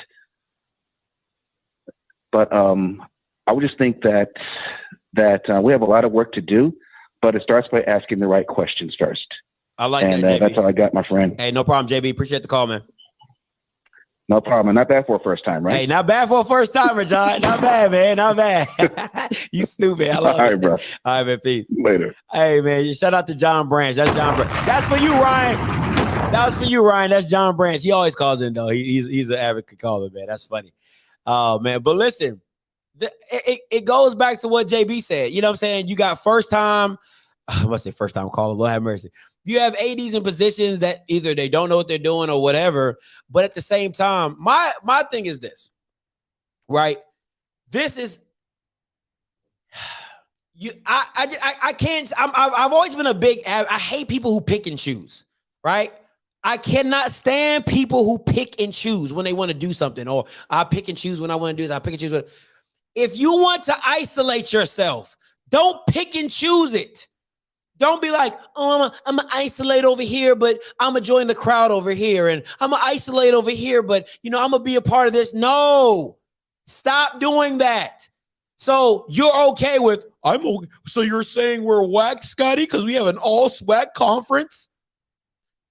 I would just think that we have a lot of work to do, but it starts by asking the right questions first. I like that, JB. That's all I got, my friend. Hey, no problem, JB. Appreciate the call, man. No problem. Not bad for a first time, right? Hey, not bad for a first timer, John. Not bad, man. Not bad. You stupid. I love it. All right, bro. All right, man. Peace. Later. Hey, man. Shout out to John Branch. That's John Branch. That's for you, Ryan. That was for you, Ryan. That's John Branch. He always calls in, though. He's an advocate caller, man. That's funny. Oh, man. But listen, it goes back to what JB said. You know what I'm saying? You got first time caller, Lord have mercy. You have ADs in positions that either they don't know what they're doing or whatever. But at the same time, my thing is this, right? This is I can't. I've always been a big. I hate people who pick and choose, right? I cannot stand people who pick and choose when they want to do something, or I pick and choose when I want to do this. I pick and choose. If you want to isolate yourself, don't pick and choose it. Don't be like, oh, I'm going to isolate over here, but I'm going to join the crowd over here. And I'm going to isolate over here, but, I'm going to be a part of this. No, stop doing that. So you're okay with, I'm okay. So you're saying we're whack, Scotty, because we have an all SWAC conference?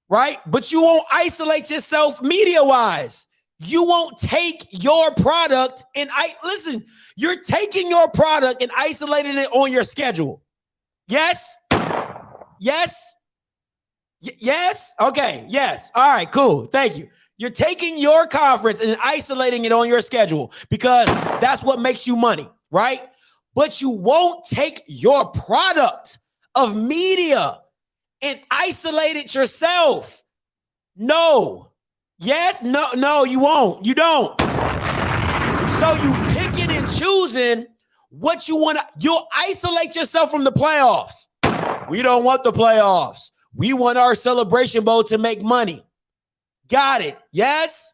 Right? But you won't isolate yourself media-wise. You won't take your product and listen, you're taking your product and isolating it on your schedule. Yes? Yes? Yes? Okay, yes. All right, cool. Thank you. You're taking your conference and isolating it on your schedule because that's what makes you money, right? But you won't take your product of media and isolate it yourself. No. Yes? No, you won't. You don't. So you picking and choosing what you want to. You'll isolate yourself from the playoffs. We don't want the playoffs. We want our Celebration Bowl to make money. Got it. Yes?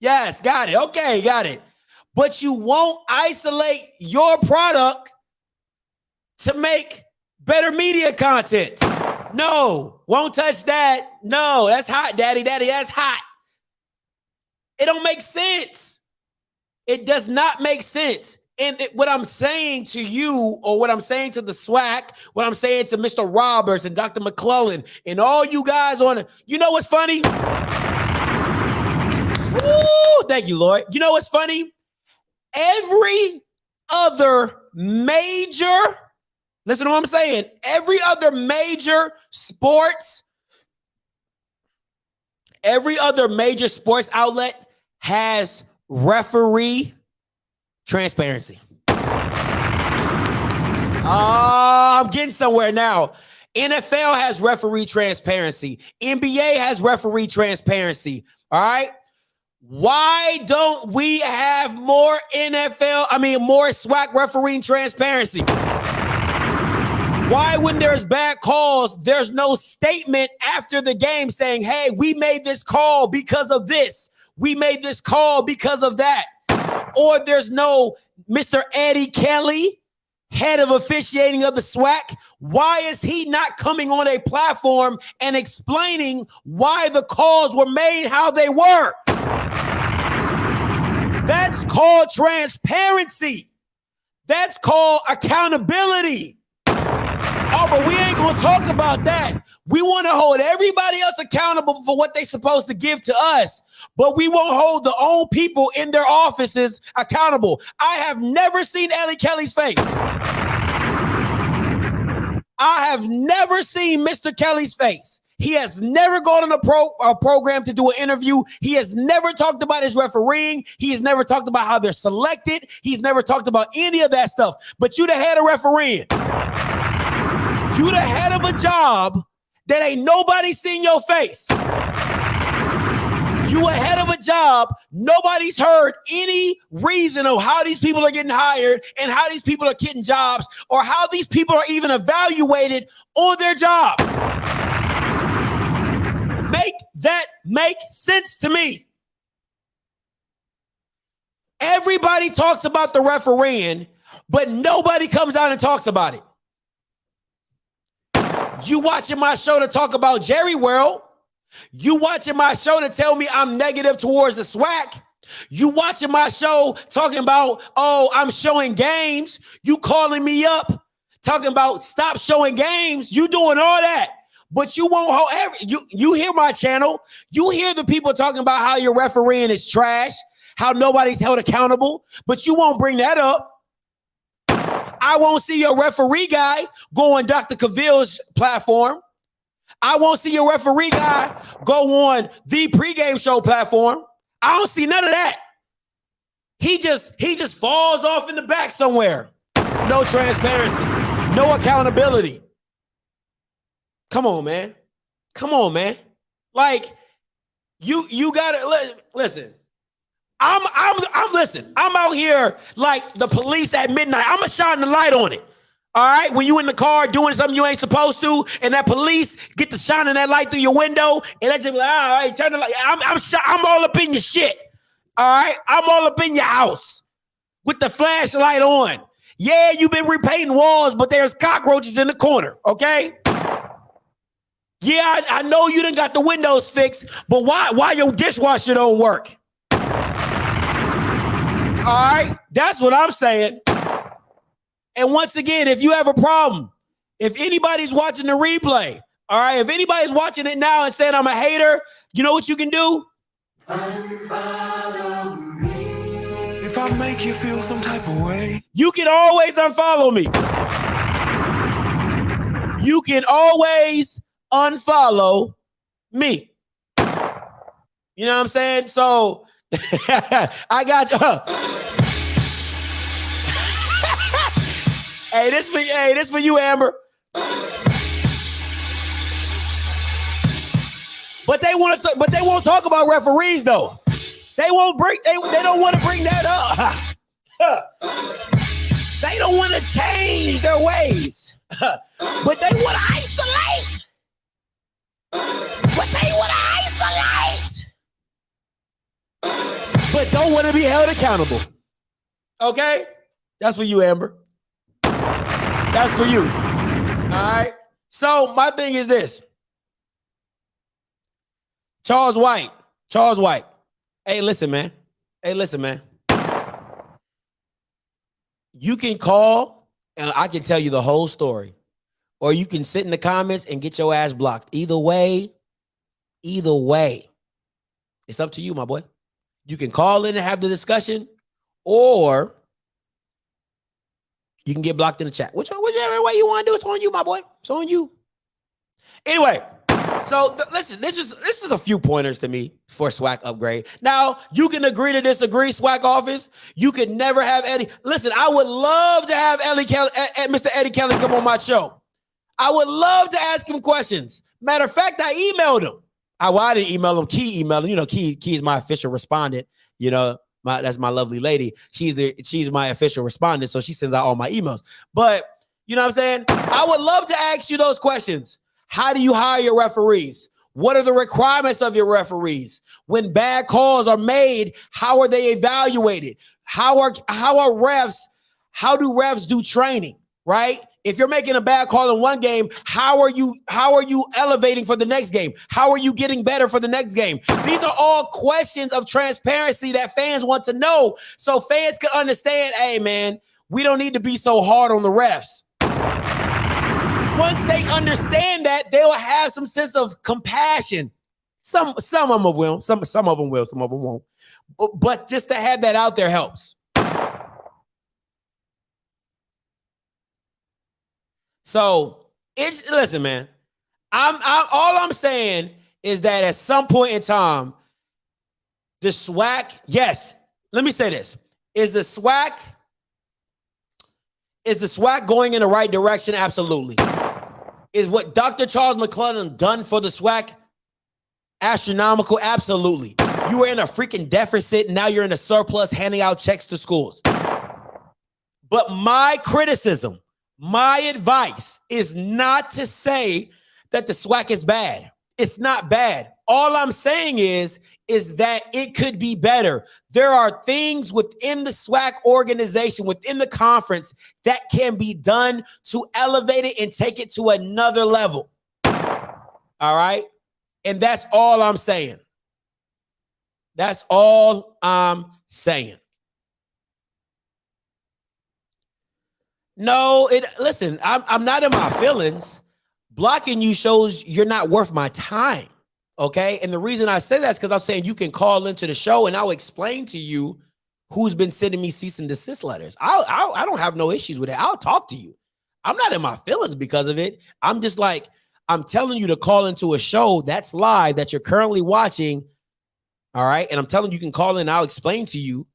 Yes, got it. Okay, got it. But you won't isolate your product to make better media content. No, won't touch that. No, that's hot, daddy, that's hot. It don't make sense. It does not make sense. And what I'm saying to you, or what I'm saying to the SWAC, what I'm saying to Mr. Roberts and Dr. McClellan and all you guys on it, you know what's funny? Woo, thank you, Lord. You know what's funny? Every other major, listen to what I'm saying, every other major sports outlet has referee transparency. I'm getting somewhere now. NFL has referee transparency. NBA has referee transparency. All right. Why don't we have more more SWAC refereeing transparency? Why, when there's bad calls, there's no statement after the game saying, hey, we made this call because of this. We made this call because of that. Or there's no Mr. Eddie Kelly, head of officiating of the SWAC. Why is he not coming on a platform and explaining why the calls were made how they were? That's called transparency. That's called accountability. Oh, but we ain't going to talk about that. We want to hold everybody else accountable for what they're supposed to give to us, but we won't hold the own people in their offices accountable. I have never seen Eddie Kelly's face. I have never seen Mr. Kelly's face. He has never gone on a program to do an interview. He has never talked about his refereeing. He has never talked about how they're selected. He's never talked about any of that stuff. But you the head of refereeing. You the head of a job that ain't nobody seen your face. You a head of a job. Nobody's heard any reason of how these people are getting hired and how these people are getting jobs or how these people are even evaluated on their job. Make that make sense to me. Everybody talks about the refereeing, but nobody comes out and talks about it. You watching my show to talk about Jerry World. You watching my show to tell me I'm negative towards the SWAC. You watching my show talking about, oh, I'm showing games. You calling me up talking about stop showing games. You doing all that. But you won't hold you hear my channel. You hear the people talking about how your refereeing is trash, how nobody's held accountable, but you won't bring that up. I won't see your referee guy go on Dr. Cavill's platform. I won't see your referee guy go on the pregame show platform. I don't see none of that. He just falls off in the back somewhere. No transparency, no accountability. Come on, man. Come on, man. Like you gotta listen. I'm out here like the police at midnight. I'm gonna shine the light on it. All right, when you in the car doing something you ain't supposed to, and that police get to shining that light through your window, and that just like, all right, turn the light. I'm all up in your shit. All right, I'm all up in your house with the flashlight on. Yeah, you've been repainting walls, but there's cockroaches in the corner. Okay. Yeah, I know you done got the windows fixed, but why your dishwasher don't work? All right, that's what I'm saying. And once again, if you have a problem, if anybody's watching the replay, all right, if anybody's watching it now and saying I'm a hater, you know what you can do? Unfollow me. If I make you feel some type of way, you can always unfollow me. You can always unfollow me. You know what I'm saying? So I got you. Hey, this for you, Amber. But they won't talk about referees though. They don't want to bring that up. They don't want to change their ways. But they want to isolate. But don't want to be held accountable. Okay? That's for you, Amber. That's for you. All right? So my thing is this. Charles White. Hey, listen, man. You can call and I can tell you the whole story. Or you can sit in the comments and get your ass blocked. Either way, it's up to you, my boy. You can call in and have the discussion, or you can get blocked in the chat. Whichever way you want to do it, it's on you, my boy. It's on you. Anyway, so listen, this is a few pointers to me for Swac upgrade. Now, you can agree to disagree, Swac office. You could never have Eddie. Listen, I would love to have Mr. Eddie Kelly come on my show. I would love to ask him questions. Matter of fact, I emailed him. I didn't email him. Key emailed him. You know, Key is my official respondent. You know, that's my lovely lady. She's my official respondent, so she sends out all my emails. But you know what I'm saying? I would love to ask you those questions. How do you hire your referees? What are the requirements of your referees? When bad calls are made, how are they evaluated? How do refs do training, right? If you're making a bad call in one game, how are you elevating for the next game? How are you getting better for the next game? These are all questions of transparency that fans want to know, so fans can understand, hey, man, we don't need to be so hard on the refs. Once they understand that, they'll have some sense of compassion. Some of them will, some of them will, some of them won't. But just to have that out there helps. So listen, man. All I'm saying is that at some point in time, the SWAC, yes, let me say this. Is the SWAC going in the right direction? Absolutely. Is what Dr. Charles McClellan done for the SWAC astronomical? Absolutely. You were in a freaking deficit, and now you're in a surplus handing out checks to schools. But my criticism, my advice is not to say that the SWAC is bad. It's not bad. All I'm saying is that it could be better. There are things within the SWAC organization, within the conference, that can be done to elevate it and take it to another level. All right? And that's all I'm saying. That's all I'm saying. No, listen, I'm not in my feelings. Blocking you shows you're not worth my time, okay? And the reason I say that is because I'm saying you can call into the show and I'll explain to you who's been sending me cease and desist letters. I don't have no issues with it. I'll talk to you. I'm not in my feelings because of it. I'm just like, I'm telling you to call into a show that's live that you're currently watching. All right. And I'm telling you, you can call in. I'll explain to you.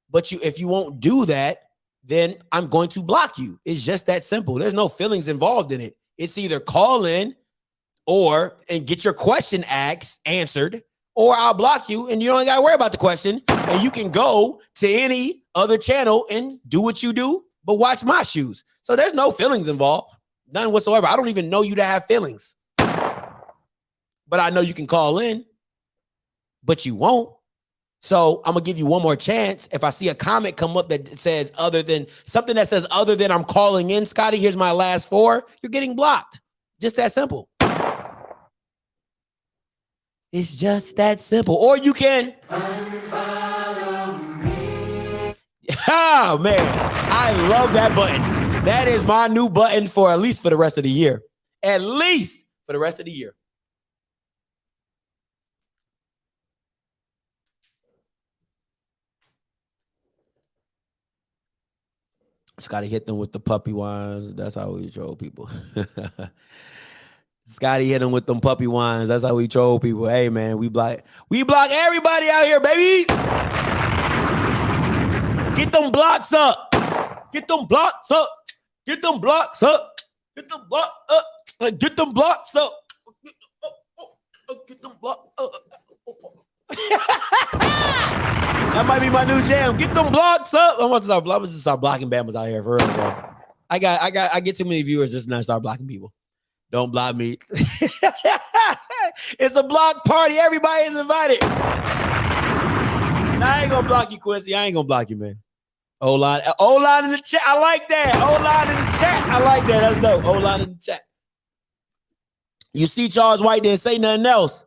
But if you won't do that, then I'm going to block you. It's just that simple. There's no feelings involved in it. It's either call in and get your question answered, or I'll block you and you don't got to worry about the question. And you can go to any other channel and do what you do, but watch my shoes. So there's no feelings involved. None whatsoever. I don't even know you to have feelings. But I know you can call in, but you won't. So I'm going to give you one more chance. If I see a comment come up that says other than I'm calling in, Scotty, here's my last 4, you're getting blocked. Just that simple. It's just that simple. Or you can unfollow me. Oh, man. I love that button. That is my new button for at least for the rest of the year. At least for the rest of the year. Scotty hit them with the puppy wines. That's how we troll people. Scotty hit him with them puppy wines. That's how we troll people. Hey, man, we block everybody out here, baby. Get them blocks up. Get them blocks up. Get them blocks up. Get them blocks up. Get them blocks up. Get them blocks up. That might be my new jam. Get them blocks up. I'm going to start blocking Bama's out here for real, bro. I get too many viewers just now start blocking people. Don't block me. It's a block party. Everybody is invited. Nah, I ain't gonna block you, Quincy. I ain't gonna block you, man. O-line in the chat. I like that. O-line in the chat. I like that. That's dope. O-line in the chat. You see Charles White didn't say nothing else.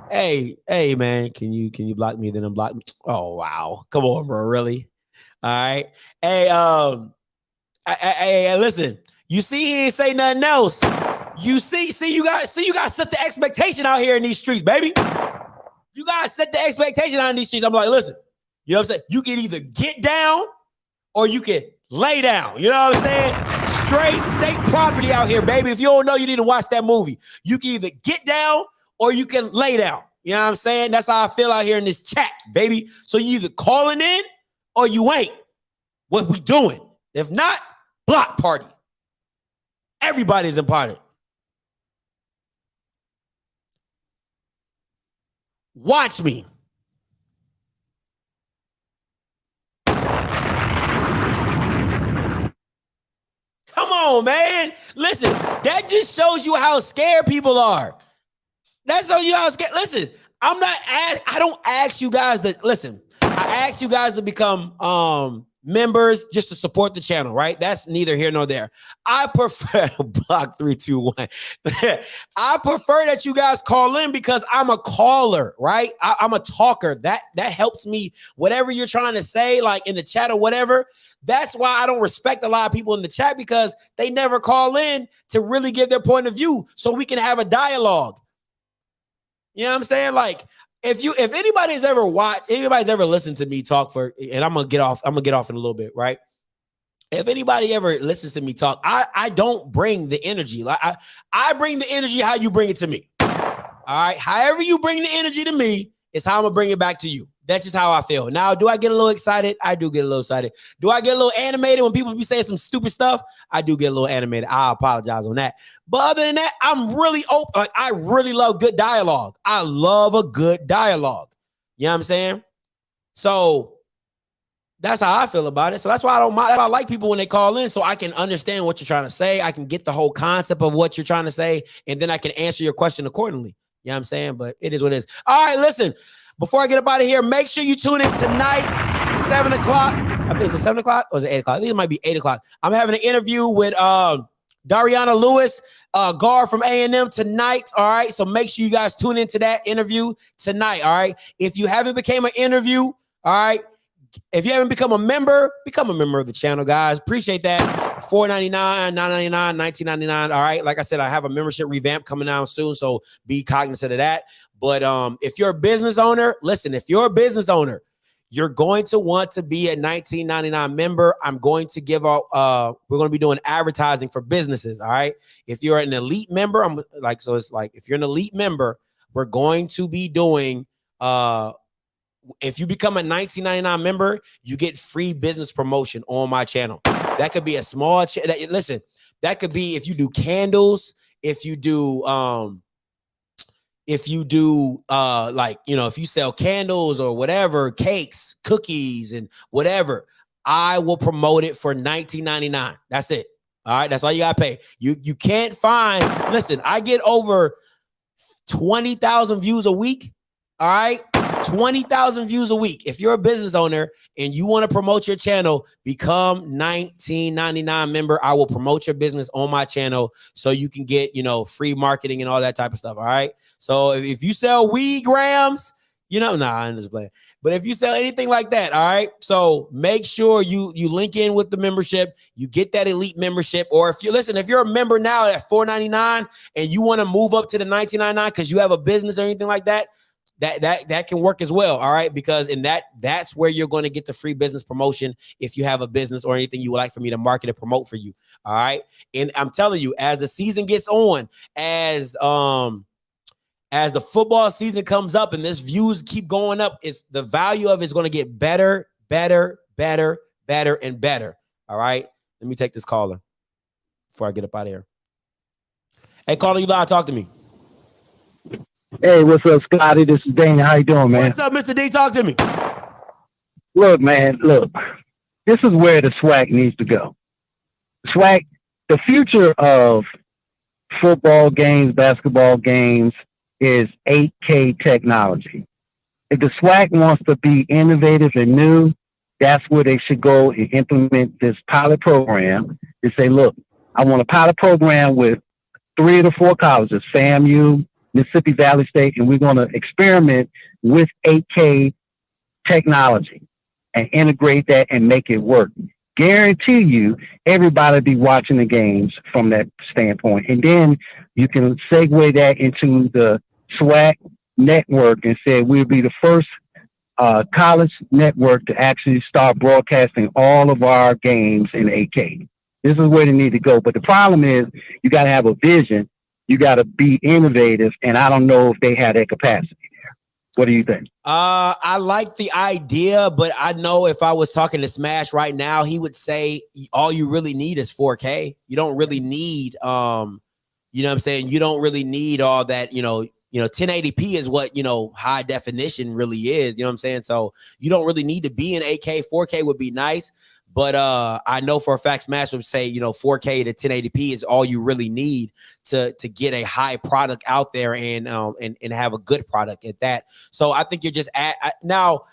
Hey, man, can you block me? Then unblock me. Oh, wow. Come on, bro. Really? All right. Hey, listen. You see, he ain't say nothing else. You you guys set the expectation out here in these streets, baby. You guys set the expectation out in these streets. I'm like, listen, you know what I'm saying? You can either get down or you can lay down. You know what I'm saying? Straight state property out here, baby. If you don't know, you need to watch that movie. You can either get down or you can lay down. You know what I'm saying? That's how I feel out here in this chat, baby. So you either calling in or you ain't. What we doing? If not, block party. Everybody's important. Watch me. Come on, man. Listen, that just shows you how scared people are. That shows you how scared. Listen, I don't ask you guys to listen. I ask you guys to become members just to support the channel, right? That's neither here nor there. I prefer block 321. I prefer that you guys call in because I'm a caller, right? I'm a talker. That helps me. Whatever you're trying to say, like in the chat or whatever. That's why I don't respect a lot of people in the chat because they never call in to really give their point of view so we can have a dialogue. You know what I'm saying? Like, if anybody's ever listened to me talk and I'm gonna get off in a little bit, right? If anybody ever listens to me talk, I don't bring the energy. Like I bring the energy how you bring it to me. All right. However you bring the energy to me is how I'm gonna bring it back to you. That's just how I feel. Now, do I get a little excited? I do get a little excited. Do I get a little animated when people be saying some stupid stuff? I do get a little animated. I apologize on that. But other than that, I'm really open. Like, I really love good dialogue. I love a good dialogue. You know what I'm saying? So that's how I feel about it. So that's why I like people when they call in so I can understand what you're trying to say. I can get the whole concept of what you're trying to say, and then I can answer your question accordingly. You know what I'm saying? But it is what it is. All right, listen. Before I get up out of here, make sure you tune in tonight, 7 o'clock. I think it's 7 o'clock or is it 8 o'clock? I think it might be 8 o'clock. I'm having an interview with Dariana Lewis, guard from A&M tonight. All right. So make sure you guys tune into that interview tonight. All right. If you haven't become an interview, all right. If you haven't become a member of the channel, guys. Appreciate that. $4.99, $9.99, $19.99. All right. Like I said, I have a membership revamp coming out soon. So be cognizant of that. But if you're a business owner, listen, if you're a business owner, you're going to want to be a $19.99 member. I'm going to give out, we're going to be doing advertising for businesses. All right. If you're an elite member, I'm like, so it's like, if you're an elite member, we're going to be doing, if you become a $19.99 member, you get free business promotion on my channel. That could be a small, listen, that could be if you do candles, if you do, like, you know, if you sell candles or whatever, cakes, cookies, and whatever, I will promote it for $19.99. That's it. All right. That's all you got to pay. You can't find, listen, I get over 20,000 views a week. All right. 20,000 views a week. If you're a business owner and you want to promote your channel, become $19.99 member. I will promote your business on my channel so you can get, you know, free marketing and all that type of stuff. All right. So if you sell weed grams, you know, nah, I'm just playing. But if you sell anything like that, all right. So make sure you link in with the membership. You get that elite membership. Or if you're a member now at $4.99 and you want to move up to the $19.99 because you have a business or anything like that, that can work as well. All right. Because that's where you're going to get the free business promotion if you have a business or anything you would like for me to market and promote for you. All right. And I'm telling you, as the season gets on, as the football season comes up and this views keep going up, it's the value of it is going to get better, and better. All right. Let me take this caller before I get up out of here. Hey, caller, you live, talk to me. Hey, what's up, Scotty? This is Deion. How you doing, man? What's up, Mr. D? Talk to me. Look, man, look. This is where the Swac needs to go. Swac, the future of football games, basketball games is 8K technology. If the Swac wants to be innovative and new, that's where they should go and implement this pilot program and say, look, I want a pilot program with 3 of the 4 colleges, FAMU, Mississippi Valley State, and we're going to experiment with 8K technology and integrate that and make it work. Guarantee you, everybody be watching the games from that standpoint. And then you can segue that into the SWAC network and say we'll be the first college network to actually start broadcasting all of our games in 8K. This is where they need to go. But the problem is you got to have a vision. You got to be innovative, and I don't know if they have that capacity there. What do you think? I like the idea, but I know if I was talking to Smash right now, he would say all you really need is 4K. You don't really need, you know what I'm saying? You don't really need all that, you know, 1080p is what, you know, high definition really is. You know what I'm saying? So you don't really need to be in 8K. 4K would be nice. But I know for a fact Smash would say, you know, 4K to 1080p is all you really need to get a high product out there and have a good product at that. So I think you're just now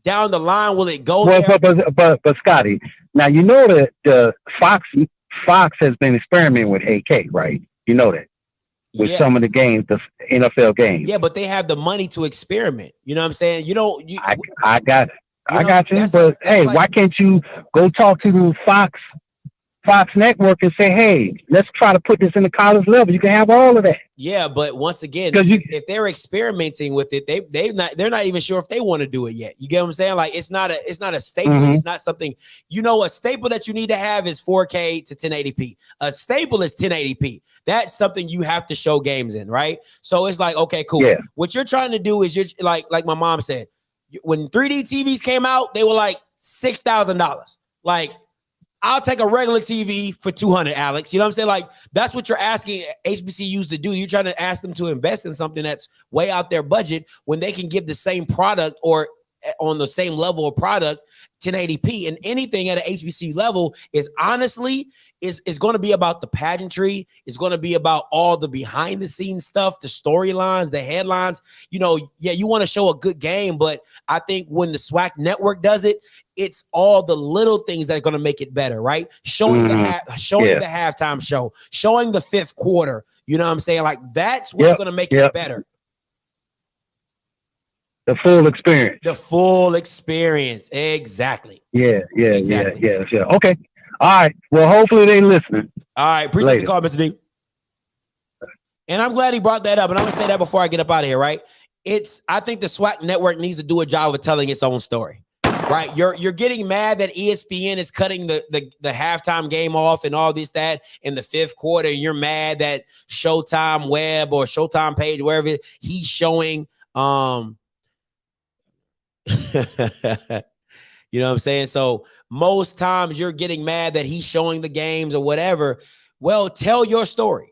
down the line, will it go there? But Scotty, now you know that the Fox has been experimenting with 8K, right? You know that with some of the games, the NFL games. Yeah, but they have the money to experiment. You know what I'm saying? I got it. I got you, but hey, why can't you go talk to the Fox network and say, hey, let's try to put this in the college level. You can have all of that. Yeah, but once again, if they're experimenting with it, they're not even sure if they want to do it yet. You get what I'm saying? Like it's not a staple. Mm-hmm. It's not something, a staple that you need to have is 4K to 1080p. A staple is 1080p. That's something you have to show games in, right? So it's like, okay, cool. Yeah. What you're trying to do is you're like my mom said, when 3D TVs came out, they were like $6,000. Like, I'll take a regular TV for $200, Alex. You know what I'm saying? Like, that's what you're asking HBCUs to do. You're trying to ask them to invest in something that's way out their budget when they can give the same product or on the same level of product 1080p. And anything at an HBCU level is honestly is going to be about the pageantry. It's going to be about all the behind the scenes stuff, the storylines, the headlines. You want to show a good game, but I think when the SWAC network does it, it's all the little things that are going to make it better, right? Showing the halftime show, showing the fifth quarter. You know what I'm saying? Like that's what's going to make it better. The full experience. The full experience. Exactly. Yeah. Okay. All right. Well, hopefully they listening. All right. Appreciate the call, Mr. D. And I'm glad he brought that up. And I'm going to say that before I get up out of here, right? I think the SWAC network needs to do a job of telling its own story. right? You're getting mad that ESPN is cutting the halftime game off and all this, that in the fifth quarter. And you're mad that Showtime Web or Showtime Page, wherever he's showing, you know what I'm saying? So most times you're getting mad that he's showing the games or whatever. Well, tell your story.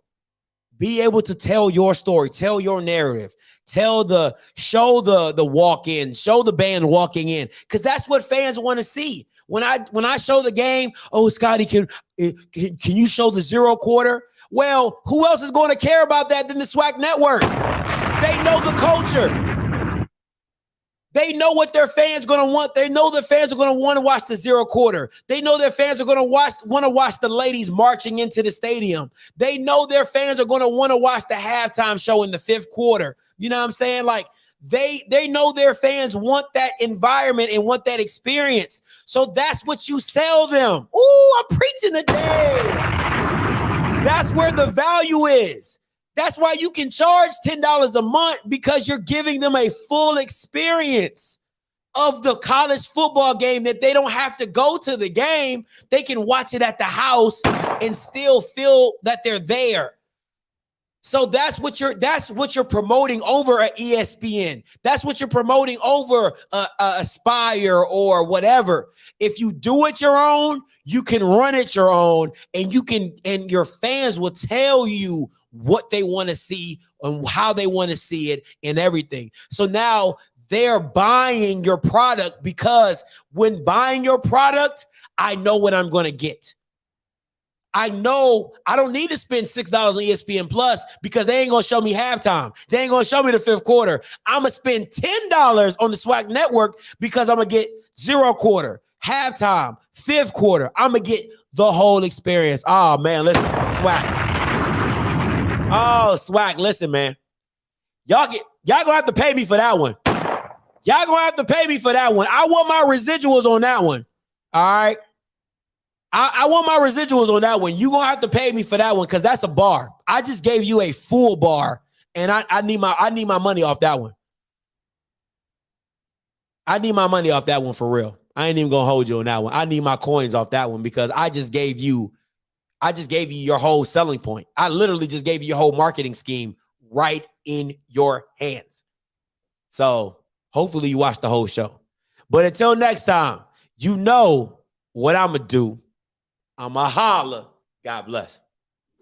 Be able to tell your story, tell your narrative, show the walk in, show the band walking in, because that's what fans want to see. When I show the game, oh, Scotty, can you show the zero quarter? Well, who else is going to care about that than the Swac Network? They know the culture. They know what their fans are going to want. They know the fans are going to want to watch the zero quarter. They know their fans are going to want to watch the ladies marching into the stadium. They know their fans are going to want to watch the halftime show in the fifth quarter. You know what I'm saying? Like they know their fans want that environment and want that experience. So that's what you sell them. Ooh, I'm preaching today. That's where the value is. That's why you can charge $10 a month, because you're giving them a full experience of the college football game, that they don't have to go to the game. They can watch it at the house and still feel that they're there. So that's what you're promoting over at ESPN. That's what you're promoting over Aspire or whatever. If you do it your own, you can run it your own, and your fans will tell you what they want to see and how they want to see it and everything. So now they're buying your product, because when buying your product, I know what I'm going to get. I know I don't need to spend $6 on ESPN Plus, because they ain't going to show me halftime. They ain't going to show me the fifth quarter. I'm going to spend $10 on the Swac Network, because I'm going to get zero quarter, halftime, fifth quarter. I'm going to get the whole experience. Oh, man, listen, Swac. Oh, Swac, listen, man. Y'all gonna have to pay me for that one. Y'all gonna have to pay me for that one. I want my residuals on that one. All right. I want my residuals on that one. You gonna have to pay me for that one, because that's a bar. I just gave you a full bar, and I need my money off that one. I need my money off that one for real. I ain't even gonna hold you on that one. I need my coins off that one, because I just gave you your whole selling point. I literally just gave you your whole marketing scheme right in your hands. So hopefully you watch the whole show. But until next time, you know what I'm going to do. I'm going to holler. God bless.